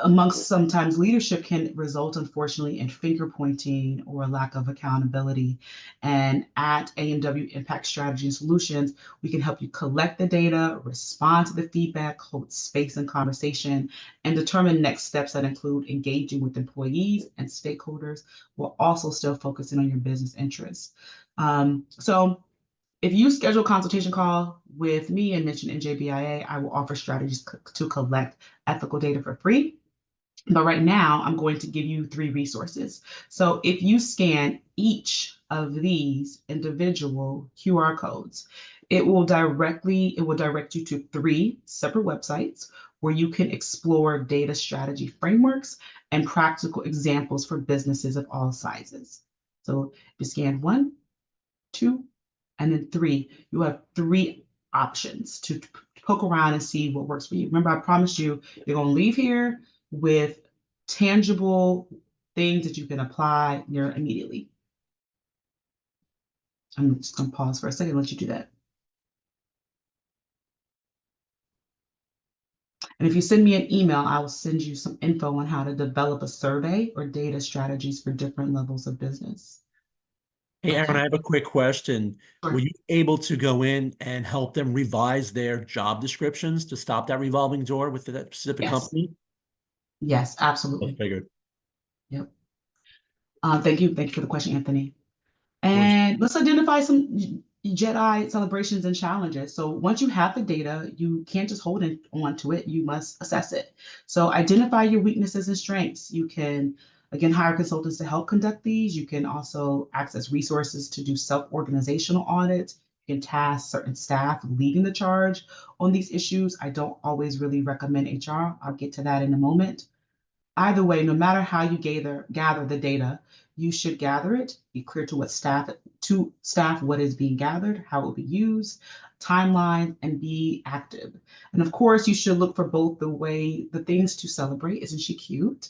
Amongst sometimes leadership can result, unfortunately, in finger pointing or a lack of accountability. And at A&W Impact Strategy and Solutions, we can help you collect the data, respond to the feedback, hold space and conversation, and determine next steps that include engaging with employees and stakeholders while also still focusing on your business interests. So if you schedule a consultation call with me and mention NJBIA, I will offer strategies to collect ethical data for free. But right now, I'm going to give you 3 resources. So if you scan each of these individual QR codes, it will direct you to 3 separate websites where you can explore data strategy frameworks and practical examples for businesses of all sizes. So if you scan 1, 2, And then 3, you have 3 options to poke around and see what works for you. Remember, I promised you, you're going to leave here with tangible things that you can apply near immediately. I'm just going to pause for a second and let you do that. And if you send me an email, I will send you some info on how to develop a survey or data strategies for different levels of business. Hey, Aaron, Okay. I have a quick question. Sure. Were you able to go in and help them revise their job descriptions to stop that revolving door with that specific Yes. company? Yes, I absolutely. figured. Yep. Thank you. Thank you for the question, Anthony. Was And let's identify some JEDI celebrations and challenges. So once you have the data, you can't just hold on to it. You must assess it. So identify your weaknesses and strengths. You can, again, hire consultants to help conduct these. You can also access resources to do self-organizational audits. You can task certain staff leading the charge on these issues. I don't always really recommend HR. I'll get to that in a moment. Either way, no matter how you gather the data, you should gather it, be clear to staff what is being gathered, how it will be used, timeline, and be active. And of course, you should look for both the things to celebrate. Isn't she cute?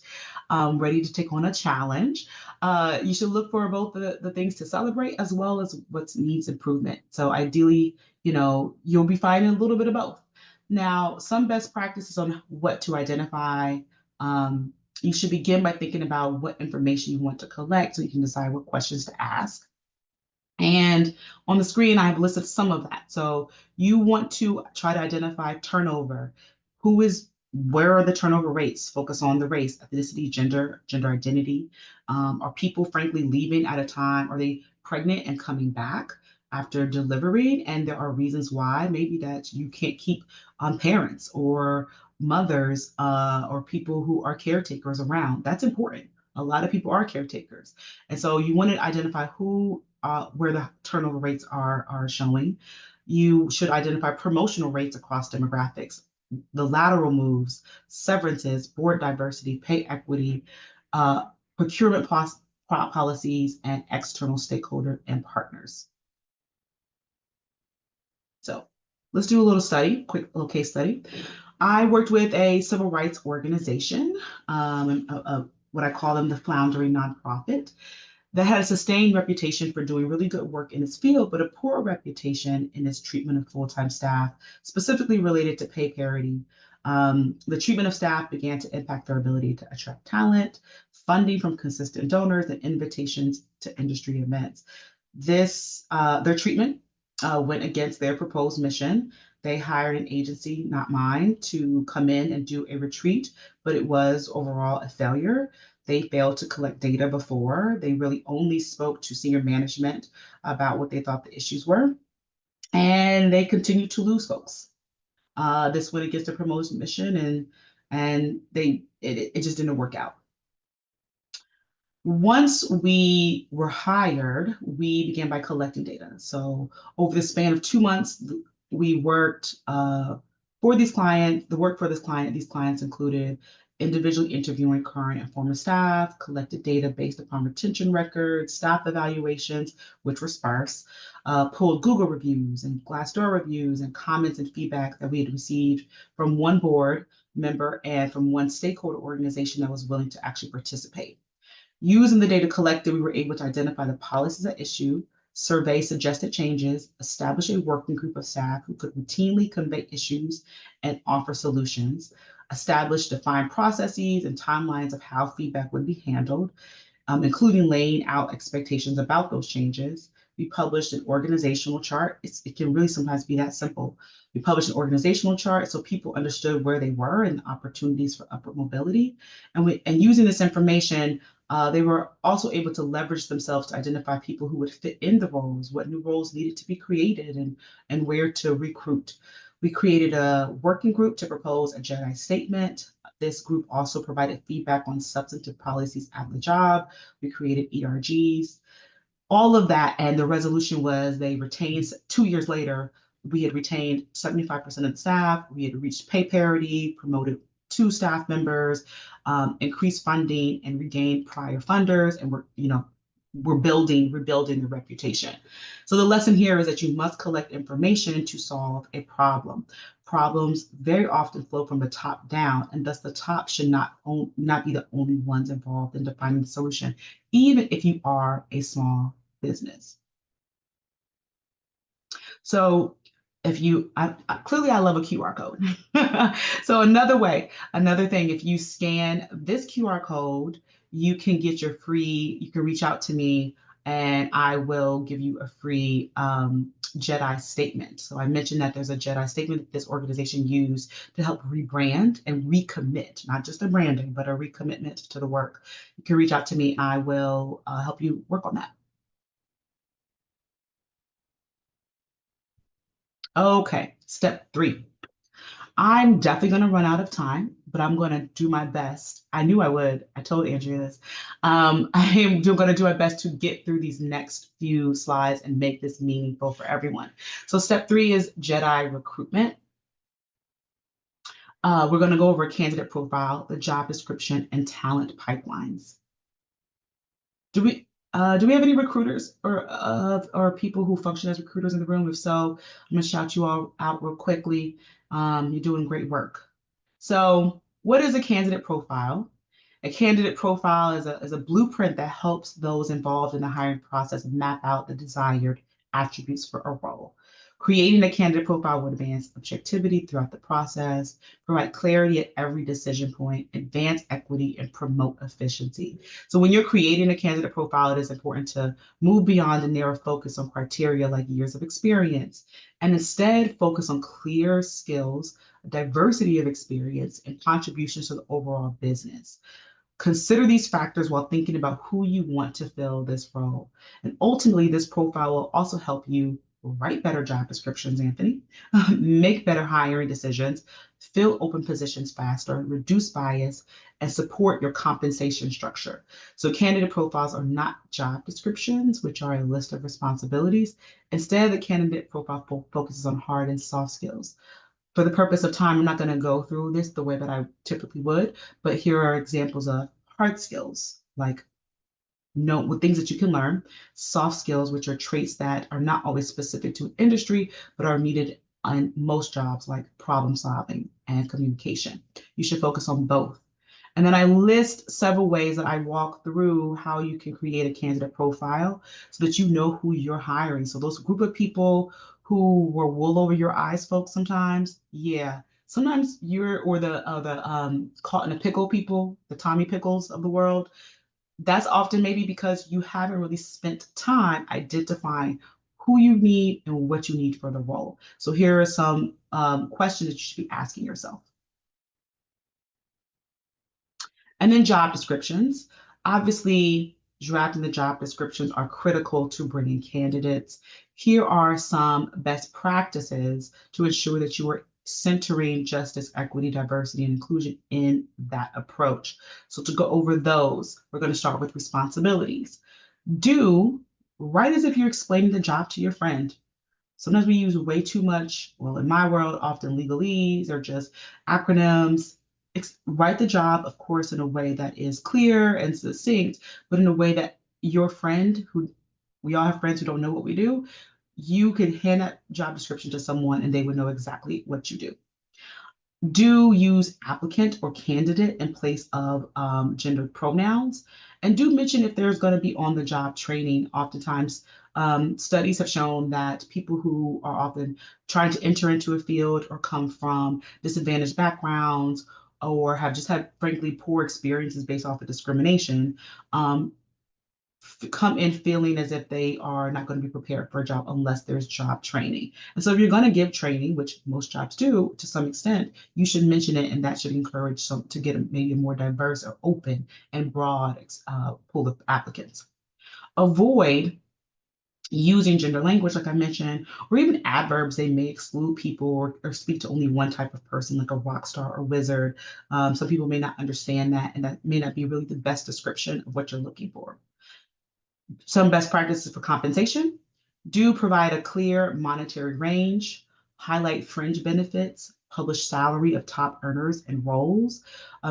Ready to take on a challenge. You should look for both the things to celebrate as well as what needs improvement. So ideally, you'll be finding a little bit of both. Now, some best practices on what to identify. You should begin by thinking about what information you want to collect so you can decide what questions to ask. And on the screen, I have listed some of that. So you want to try to identify turnover. Where are the turnover rates? Focus on the race, ethnicity, gender identity. Are people frankly leaving at a time? Are they pregnant and coming back after delivering? And there are reasons why. Maybe that you can't keep parents or mothers or people who are caretakers around. That's important. A lot of people are caretakers. And so you want to identify where the turnover rates are showing. You should identify promotional rates across demographics, the lateral moves, severances, board diversity, pay equity, procurement policies, and external stakeholder and partners. So let's do a little study, quick little case study. I worked with a civil rights organization, what I call them the floundering nonprofit, that had a sustained reputation for doing really good work in its field, but a poor reputation in its treatment of full-time staff, specifically related to pay parity. The treatment of staff began to impact their ability to attract talent, funding from consistent donors, and invitations to industry events. Their treatment went against their proposed mission. They hired an agency, not mine, to come in and do a retreat, but it was overall a failure. They failed to collect data before. They really only spoke to senior management about what they thought the issues were. And they continued to lose folks. This went against the promotion mission and it just didn't work out. Once we were hired, we began by collecting data. So over the span of 2 months, we worked for these clients. The work for these clients included individually interviewing current and former staff, collected data based upon retention records, staff evaluations, which were sparse, pulled Google reviews and Glassdoor reviews and comments and feedback that we had received from one board member and from one stakeholder organization that was willing to actually participate. Using the data collected, we were able to identify the policies at issue, survey suggested changes, establish a working group of staff who could routinely convey issues and offer solutions, establish defined processes and timelines of how feedback would be handled, including laying out expectations about those changes. We published an organizational chart. It can really sometimes be that simple. We published an organizational chart so people understood where they were and the opportunities for upward mobility. And using this information, they were also able to leverage themselves to identify people who would fit in the roles, what new roles needed to be created, and where to recruit. We created a working group to propose a JEDI statement. This group also provided feedback on substantive policies at the job. We created ERGs, all of that. And the resolution was they retained, 2 years later, we had retained 75% of the staff. We had reached pay parity, promoted 2 staff members, increased funding and regained prior funders. And we're, rebuilding the reputation. So the lesson here is that you must collect information to solve a problem. Problems very often flow from the top down, and thus the top should not be the only ones involved in defining the solution, even if you are a small business. So if you, clearly I love a QR code. So another thing, if you scan this QR code, you can get you can reach out to me and I will give you a free JEDI statement. So I mentioned that there's a JEDI statement that this organization used to help rebrand and recommit, not just a branding, but a recommitment to the work. You can reach out to me. I will help you work on that. Okay, step 3. I'm definitely going to run out of time, but I'm going to do my best. I knew I would. I told Andrea this. I am going to do my best to get through these next few slides and make this meaningful for everyone. So step 3 is JEDI recruitment. We're going to go over a candidate profile, the job description, and talent pipelines. Do we have any recruiters or people who function as recruiters in the room? If so, I'm gonna shout you all out real quickly. You're doing great work. So what is a candidate profile? A candidate profile is a blueprint that helps those involved in the hiring process map out the desired attributes for a role. Creating a candidate profile will advance objectivity throughout the process, provide clarity at every decision point, advance equity, and promote efficiency. So when you're creating a candidate profile, it is important to move beyond the narrow focus on criteria like years of experience, and instead focus on clear skills, diversity of experience, and contributions to the overall business. Consider these factors while thinking about who you want to fill this role. And ultimately, this profile will also help you write better job descriptions, Anthony, make better hiring decisions, fill open positions faster, reduce bias, and support your compensation structure. So candidate profiles are not job descriptions, which are a list of responsibilities. Instead, the candidate profile focuses on hard and soft skills. For the purpose of time, I'm not going to go through this the way that I typically would, but here are examples of hard skills, like with things that you can learn, soft skills, which are traits that are not always specific to industry, but are needed on most jobs, like problem solving and communication. You should focus on both. And then I list several ways that I walk through how you can create a candidate profile so that you know who you're hiring. So those group of people who were wool over your eyes, folks, sometimes, yeah. Sometimes you're, or the caught in a pickle people, the Tommy Pickles of the world, that's often maybe because you haven't really spent time identifying who you need and what you need for the role. So here are some questions that you should be asking yourself. And then job descriptions. Obviously, drafting the job descriptions are critical to bringing candidates. Here are some best practices to ensure that you are centering justice, equity, diversity, and inclusion in that approach. So to go over those, we're going to start with responsibilities. Write as if you're explaining the job to your friend. Sometimes we use way too much, well, in my world, often legalese or just acronyms. Write the job, of course, in a way that is clear and succinct, but in a way that your friend, who we all have friends who don't know what we do, you could hand that job description to someone and they would know exactly what you do. Do use applicant or candidate in place of gendered pronouns. And do mention if there's going to be on-the-job training. Oftentimes, studies have shown that people who are often trying to enter into a field or come from disadvantaged backgrounds or have just had, frankly, poor experiences based off of discrimination, come in feeling as if they are not going to be prepared for a job unless there's job training. And so if you're going to give training, which most jobs do to some extent, you should mention it, and that should encourage some to get maybe a more diverse or open and broad pool of applicants. Avoid using gender language, like I mentioned, or even adverbs. They may exclude people or speak to only one type of person, like a rock star or wizard. Some people may not understand that, and that may not be really the best description of what you're looking for. Some best practices for compensation. Do provide a clear monetary range, highlight fringe benefits, publish salary of top earners and roles.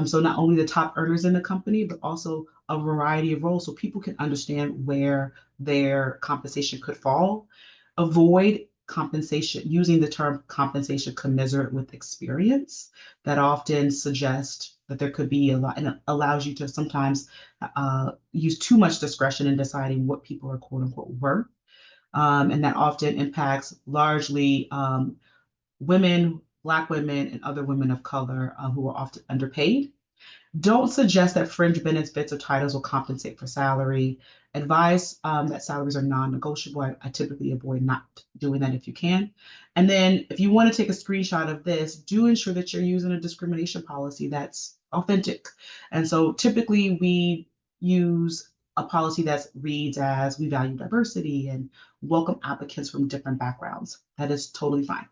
So not only the top earners in the company, but also a variety of roles so people can understand where their compensation could fall. Avoid compensation, using the term compensation commensurate with experience. That often suggests that there could be a lot, and it allows you to sometimes use too much discretion in deciding what people are quote unquote worth. And that often impacts largely women, Black women, and other women of color who are often underpaid. Don't suggest that fringe benefits or titles will compensate for salary. Advise that salaries are non-negotiable. I typically avoid not doing that if you can. And then if you want to take a screenshot of this, do ensure that you're using a discrimination policy that's authentic. And so typically we use a policy that reads as we value diversity and welcome applicants from different backgrounds. That is totally fine.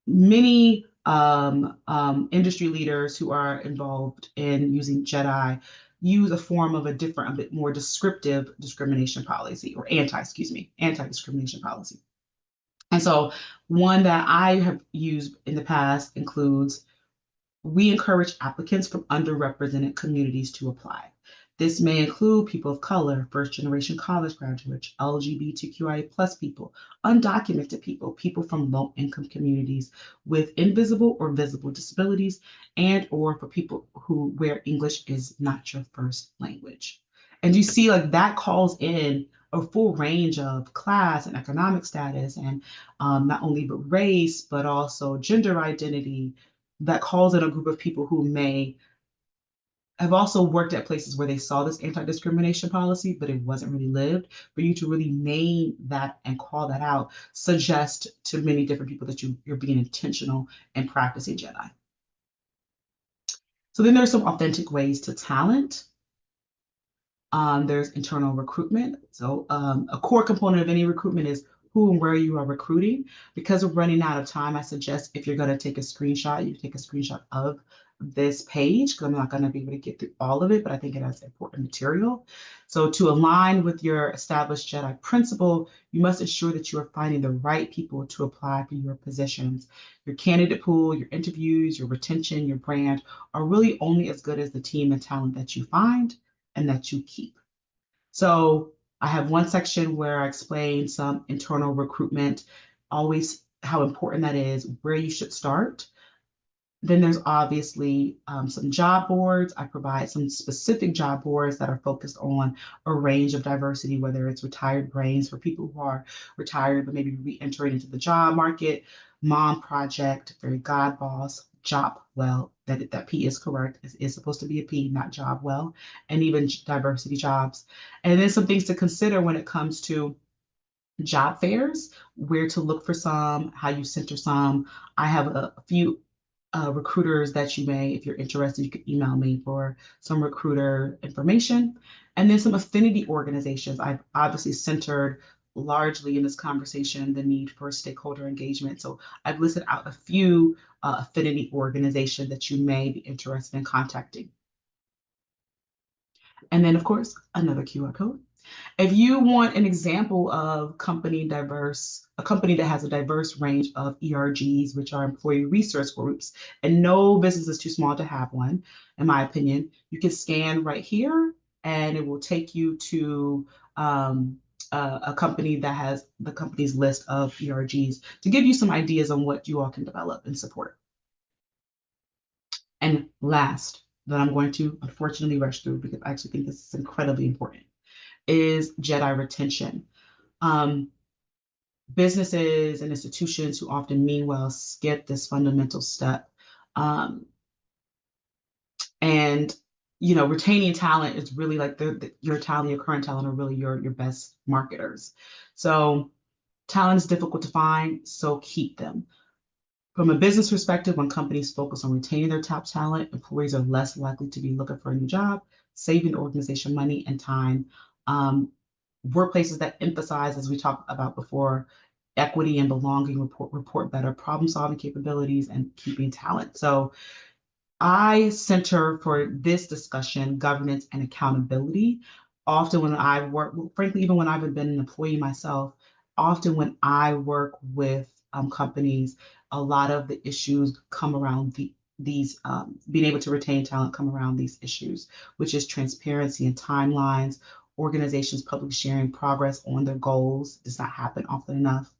Many industry leaders who are involved in using JEDI use a form of a bit more descriptive discrimination policy, or anti-discrimination policy. And so one that I have used in the past includes, we encourage applicants from underrepresented communities to apply. This may include people of color, first-generation college graduates, LGBTQIA plus people, undocumented people, people from low-income communities with invisible or visible disabilities, and or for people where English is not your first language. And you see, like, that calls in a full range of class and economic status, and not only but race, but also gender identity. That calls in a group of people who may have also worked at places where they saw this anti-discrimination policy, but it wasn't really lived. For you to really name that and call that out suggests to many different people that you're being intentional in practicing JEDI. So then there's some authentic ways to talent. There's internal recruitment. So a core component of any recruitment is who and where you are recruiting. Because we're running out of time, I suggest if you're going to take a screenshot, you take a screenshot of this page, because I'm not going to be able to get through all of it, but I think it has important material. So to align with your established JEDI principle, you must ensure that you are finding the right people to apply for your positions. Your candidate pool, your interviews, your retention, your brand are really only as good as the team and talent that you find and that you keep. So I have one section where I explain some internal recruitment, always how important that is, where you should start. Then there's obviously some job boards. I provide some specific job boards that are focused on a range of diversity, whether it's retired brains for people who are retired but maybe re-entering into the job market, Mom Project, Fairy God Boss, Job Well, that P is correct. It is supposed to be a P, not Job Well, and even diversity jobs. And then some things to consider when it comes to job fairs, where to look for some, how you center some. I have a few recruiters that you may, if you're interested, you could email me for some recruiter information. And then some affinity organizations. I've obviously centered largely in this conversation the need for stakeholder engagement. So I've listed out a few affinity organizations that you may be interested in contacting. And then, of course, another QR code. If you want an example of a company that has a diverse range of ERGs, which are employee resource groups, and no business is too small to have one, in my opinion, you can scan right here and it will take you to a company that has the company's list of ERGs to give you some ideas on what you all can develop and support. And last, that I'm going to unfortunately rush through because I actually think this is incredibly important, is JEDI retention. Businesses and institutions who often mean well skip this fundamental step. And retaining talent is really like your talent, your current talent are really your best marketers. So talent is difficult to find, so keep them. From a business perspective, when companies focus on retaining their top talent, employees are less likely to be looking for a new job, saving the organization money and time. Workplaces that emphasize, as we talked about before, equity and belonging report better problem-solving capabilities and keeping talent. So I center for this discussion governance and accountability. Often when I work, frankly, even when I've been an employee myself, often when I work with companies, a lot of the issues come around these being able to retain talent come around these issues, which is transparency and timelines, organizations publicly sharing progress on their goals does not happen often enough,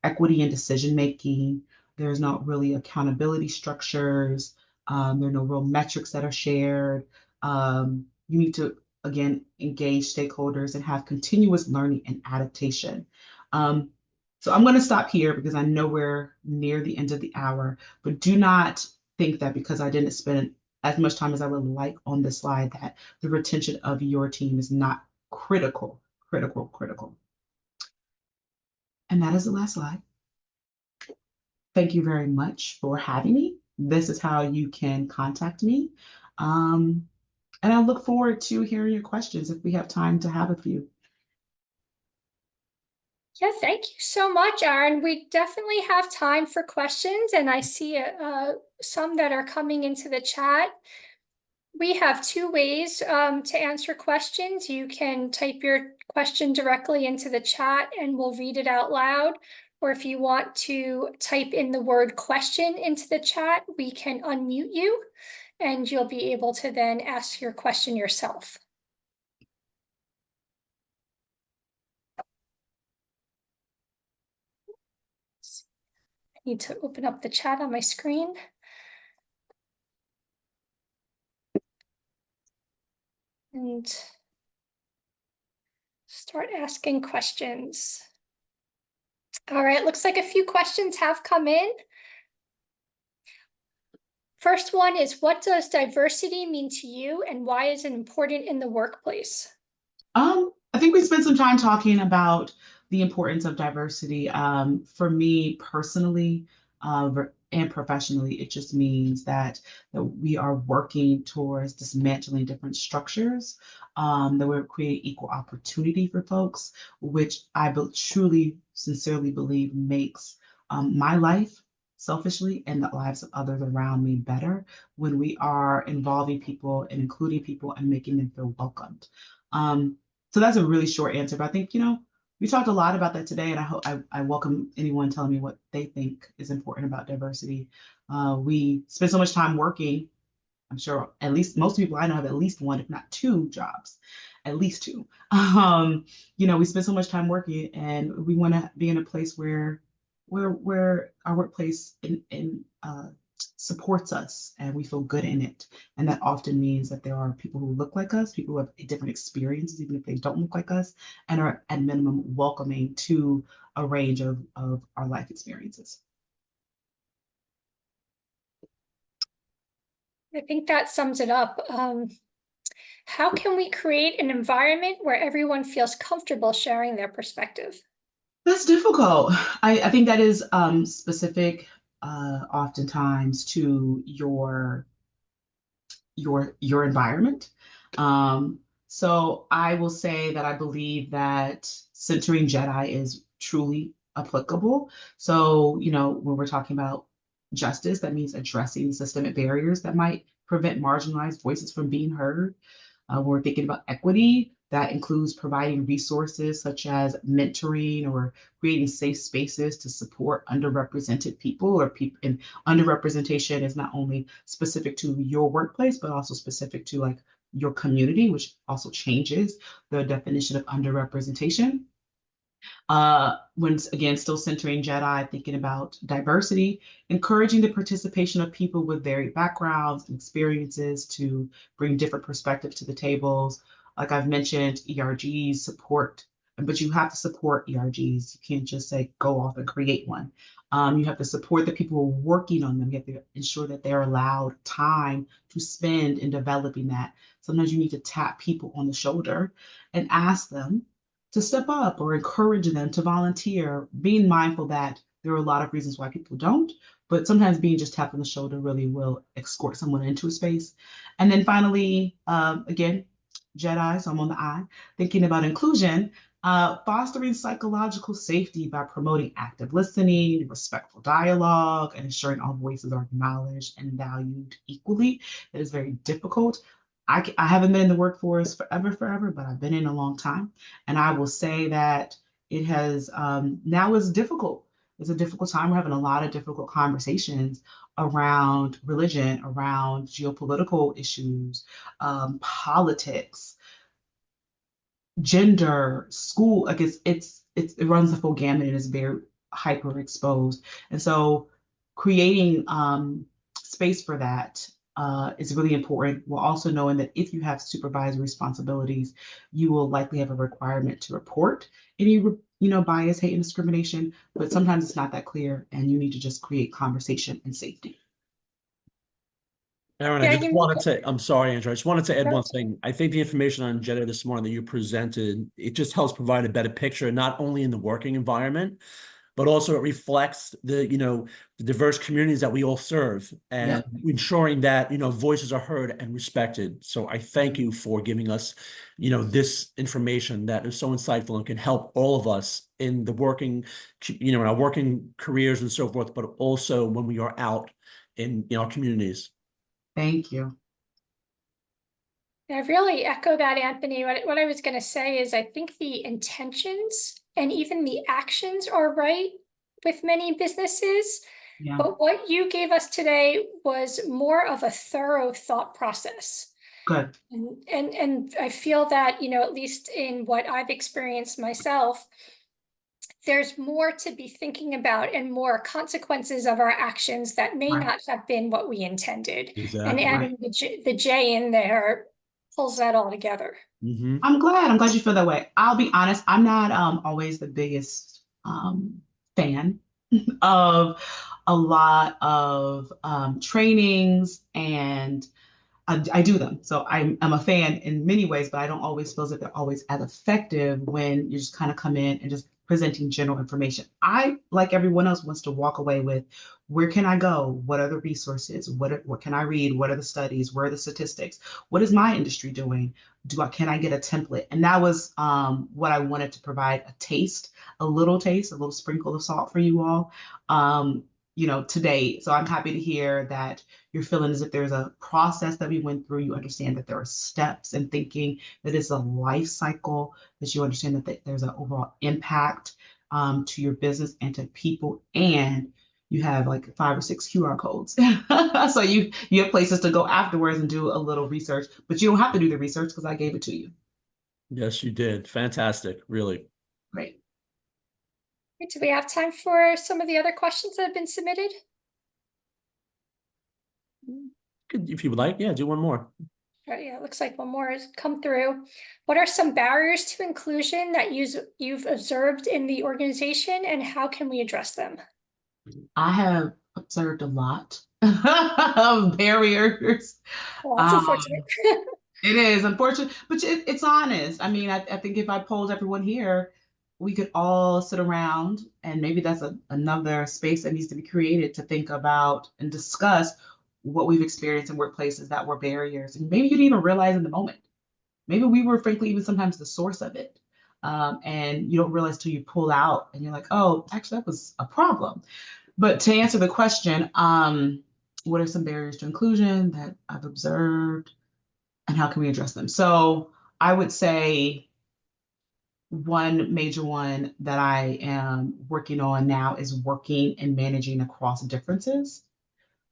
equity in decision making, there's not really accountability structures, there are no real metrics that are shared. You need to, again, engage stakeholders and have continuous learning and adaptation. So I'm going to stop here because I know we're near the end of the hour, but do not think that because I didn't spend as much time as I would like on this slide that the retention of your team is not critical, critical, critical. And that is the last slide. Thank you very much for having me. This is how you can contact me. And I look forward to hearing your questions if we have time to have a few. Yeah, thank you so much, Aaron. We definitely have time for questions, and I see some that are coming into the chat. We have two ways to answer questions. You can type your question directly into the chat and we'll read it out loud. Or if you want to type in the word question into the chat, we can unmute you and you'll be able to then ask your question yourself. I need to open up the chat on my screen. And start asking questions. All right, looks like a few questions have come in. First one is, what does diversity mean to you and why is it important in the workplace? I think we spent some time talking about the importance of diversity. For me personally and professionally, it just means that we are working towards dismantling different structures, that we're creating equal opportunity for folks, which I truly, sincerely believe makes my life selfishly and the lives of others around me better when we are involving people and including people and making them feel welcomed. So that's a really short answer, but I think, we talked a lot about that today, and I hope I welcome anyone telling me what they think is important about diversity. We spend so much time working. I'm sure at least most people I know have at least one, if not two jobs, at least two. We spend so much time working, and we want to be in a place where our workplace supports us and we feel good in it. And that often means that there are people who look like us, people who have different experiences, even if they don't look like us, and are at minimum welcoming to a range of our life experiences. I think that sums it up. How can we create an environment where everyone feels comfortable sharing their perspective? That's difficult. I think that is specific oftentimes to your environment. So I will say that I believe that centering Jedi is truly applicable. So, when we're talking about justice, that means addressing systemic barriers that might prevent marginalized voices from being heard. When we're thinking about equity, that includes providing resources such as mentoring or creating safe spaces to support underrepresented people or people. And underrepresentation is not only specific to your workplace, but also specific to like your community, which also changes the definition of underrepresentation. When again, still centering Jedi, thinking about diversity, encouraging the participation of people with varied backgrounds and experiences to bring different perspectives to the tables. Like I've mentioned, ERGs support, but you have to support ERGs. You can't just say, go off and create one. You have to support the people who are working on them. You have to ensure that they're allowed time to spend in developing that. Sometimes you need to tap people on the shoulder and ask them to step up or encourage them to volunteer, being mindful that there are a lot of reasons why people don't, but sometimes being just tapped on the shoulder really will escort someone into a space. And then finally, again, Jedi, so I'm on the I, thinking about inclusion, fostering psychological safety by promoting active listening, respectful dialogue, and ensuring all voices are acknowledged and valued equally. It is very difficult. I haven't been in the workforce forever, but I've been in a long time. And I will say that it has now is difficult It's a difficult time. We're having a lot of difficult conversations around religion, around geopolitical issues, politics, gender, school. Like it runs the full gamut and is very hyper exposed. And so creating space for that is really important, while also knowing that if you have supervisory responsibilities, you will likely have a requirement to report any bias, hate, and discrimination. But sometimes it's not that clear, and you need to just create conversation and safety. Aaron, I Yeah, just you wanted to, I'm sorry, Andrew, I just wanted to add one know, thing. I think the information on gender this morning that you presented, it just helps provide a better picture, not only in the working environment, but also it reflects the diverse communities that we all serve and Yep. ensuring that, voices are heard and respected. So I thank you for giving us, this information that is so insightful and can help all of us in the working, in our working careers and so forth, but also when we are out in our communities. Thank you. I really echo that, Anthony. What I was going to say is I think the intentions and even the actions are right with many businesses. Yeah. But what you gave us today was more of a thorough thought process. Good. And I feel that, at least in what I've experienced myself, there's more to be thinking about and more consequences of our actions that may Right. not have been what we intended. And Exactly. adding the J in there pulls that all together. Mm-hmm. I'm glad. I'm glad you feel that way. I'll be honest, I'm not always the biggest fan of a lot of trainings, and I do them. So I'm a fan in many ways, but I don't always feel that they're always as effective when you just kind of come in and just presenting general information. I, like everyone else, wants to walk away with, where can I go? What are the resources? What can I read? What are the studies? Where are the statistics? What is my industry doing? Can I get a template? And that was what I wanted to provide, a little taste, a little sprinkle of salt for you all. Today. So I'm happy to hear that you're feeling as if there's a process that we went through. You understand that there are steps and thinking, that it's a life cycle, that you understand that there's an overall impact to your business and to people, and you have like 5 or 6 QR codes. So you have places to go afterwards and do a little research, but you don't have to do the research because I gave it to you. Yes, you did. Fantastic. Really. Great. Do we have time for some of the other questions that have been submitted? If you would like, yeah, do one more. Yeah, it looks like one more has come through. What are some barriers to inclusion that you've observed in the organization, and how can we address them? I have observed a lot of barriers. Well, that's Um, unfortunate. It is unfortunate, but it's honest. I mean, I think if I polled everyone here, we could all sit around, and maybe that's another space that needs to be created to think about and discuss what we've experienced in workplaces that were barriers. And maybe you didn't even realize in the moment. Maybe we were, frankly, even sometimes the source of it. And you don't realize till you pull out and you're like, oh, actually, that was a problem. But to answer the question, what are some barriers to inclusion that I've observed? And how can we address them? So I would say one major one that I am working on now is working and managing across differences.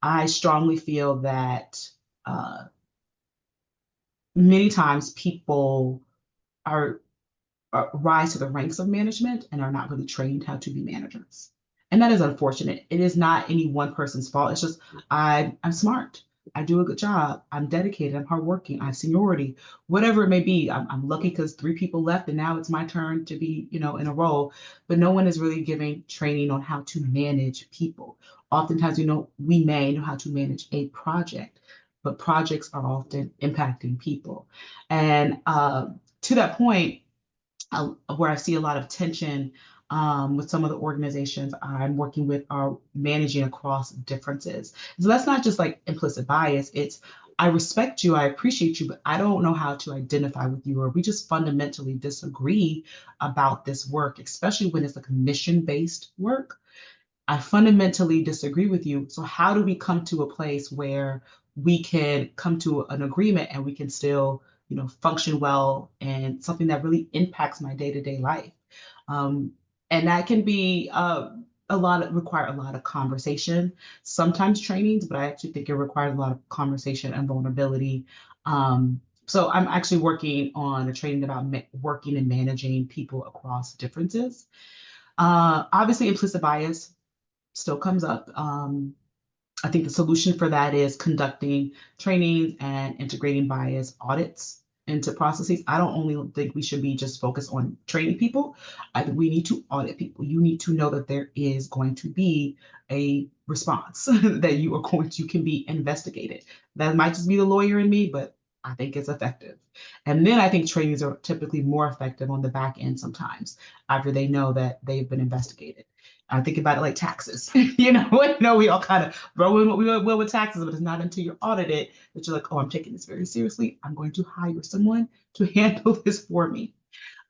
I strongly feel that many times people are rise to the ranks of management and are not really trained how to be managers. And that is unfortunate. It is not any one person's fault. It's just I'm smart. I do a good job. I'm dedicated. I'm hardworking. I have seniority, whatever it may be. I'm lucky because 3 people left, and now it's my turn to be, in a role. But no one is really giving training on how to manage people. Oftentimes, we may know how to manage a project, but projects are often impacting people. And to that point, where I see a lot of tension with some of the organizations I'm working with are managing across differences. So that's not just like implicit bias. It's, I respect you, I appreciate you, but I don't know how to identify with you, or we just fundamentally disagree about this work, especially when it's like mission-based work. I fundamentally disagree with you. So how do we come to a place where we can come to an agreement and we can still, function well and something that really impacts my day-to-day life? Um, and that can be require a lot of conversation, sometimes trainings, but I actually think it requires a lot of conversation and vulnerability. So I'm actually working on a training about working and managing people across differences. Obviously, implicit bias still comes up. I think the solution for that is conducting trainings and integrating bias audits into processes. I don't only think we should be just focused on training people. I think we need to audit people. You need to know that there is going to be a response that you can be investigated. That might just be the lawyer in me, but I think it's effective. And then I think trainings are typically more effective on the back end sometimes after they know that they've been investigated. I think about it like taxes. We all kind of throw in what we will with taxes, but it's not until you're audited that you're like, oh, I'm taking this very seriously. I'm going to hire someone to handle this for me.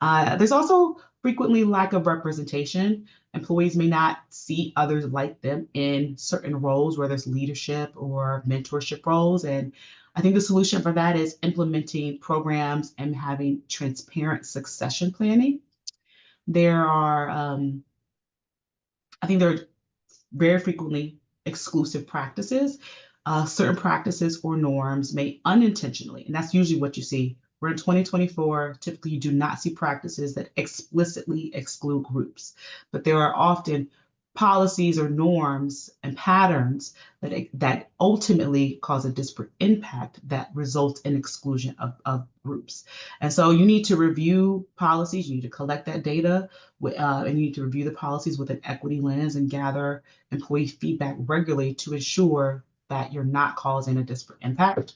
There's also frequently lack of representation. Employees may not see others like them in certain roles, whether it's leadership or mentorship roles. And I think the solution for that is implementing programs and having transparent succession planning. There are I think there are very frequently exclusive practices. Certain practices or norms may unintentionally, and that's usually what you see. We're in 2024, typically you do not see practices that explicitly exclude groups, but there are often policies or norms and patterns that ultimately cause a disparate impact that results in exclusion of groups. And so you need to review policies, you need to collect that data, and you need to review the policies with an equity lens and gather employee feedback regularly to ensure that you're not causing a disparate impact.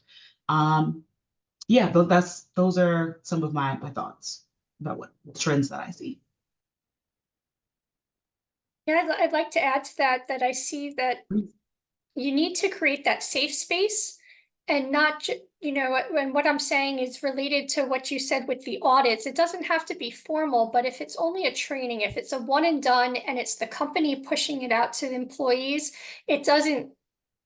Yeah, those are some of my thoughts about what trends that I see. Yeah, I'd like to add to that I see that you need to create that safe space and not, when what I'm saying is related to what you said with the audits. It doesn't have to be formal, but if it's only a training, if it's a one and done and it's the company pushing it out to the employees, it doesn't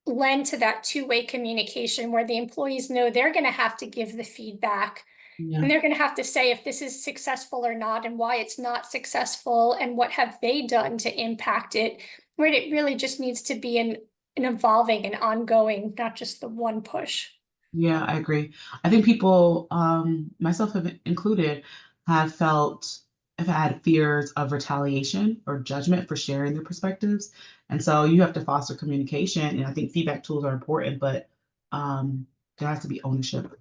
lend to that two-way communication where the employees know they're going to have to give the feedback. Yeah. And they're going to have to say if this is successful or not and why it's not successful and what have they done to impact it. Where it really just needs to be an evolving and ongoing, not just the one push. Yeah, I agree. I think people, myself included, have had fears of retaliation or judgment for sharing their perspectives. And so you have to foster communication. And I think feedback tools are important, but there has to be ownership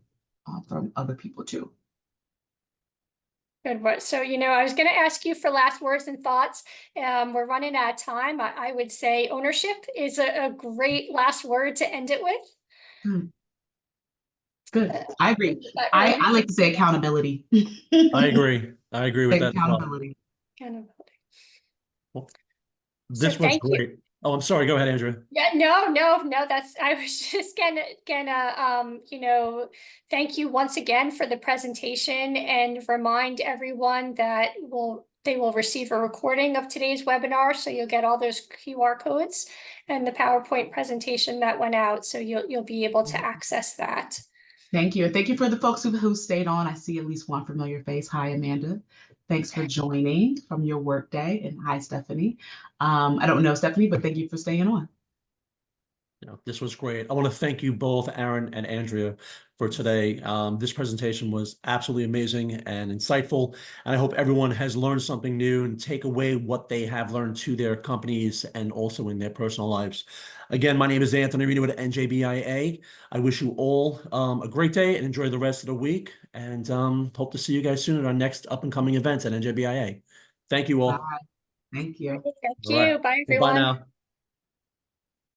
from other people too. Good. So, I was going to ask you for last words and thoughts. We're running out of time. I would say ownership is a great last word to end it with. Good. I agree. I like to say accountability. I agree. I agree with that as well. Accountability. Well, this was great. Oh, I'm sorry. Go ahead, Andrea. Yeah, no. I was just gonna, thank you once again for the presentation and remind everyone that they will receive a recording of today's webinar. So you'll get all those QR codes and the PowerPoint presentation that went out. So you'll be able to access that. Thank you. And thank you for the folks who stayed on. I see at least one familiar face. Hi, Amanda. Thanks for joining from your work day. And hi, Stephanie. I don't know Stephanie, but thank you for staying on. This was great. I want to thank you both, Aaron and Andrea, for today. This presentation was absolutely amazing and insightful. And I hope everyone has learned something new and take away what they have learned to their companies and also in their personal lives. Again, my name is Anthony Reno with NJBIA. I wish you all a great day and enjoy the rest of the week. And hope to see you guys soon at our next up and coming events at NJBIA. Thank you all. Bye. Thank you. Thank you. Bye, everyone. Bye now.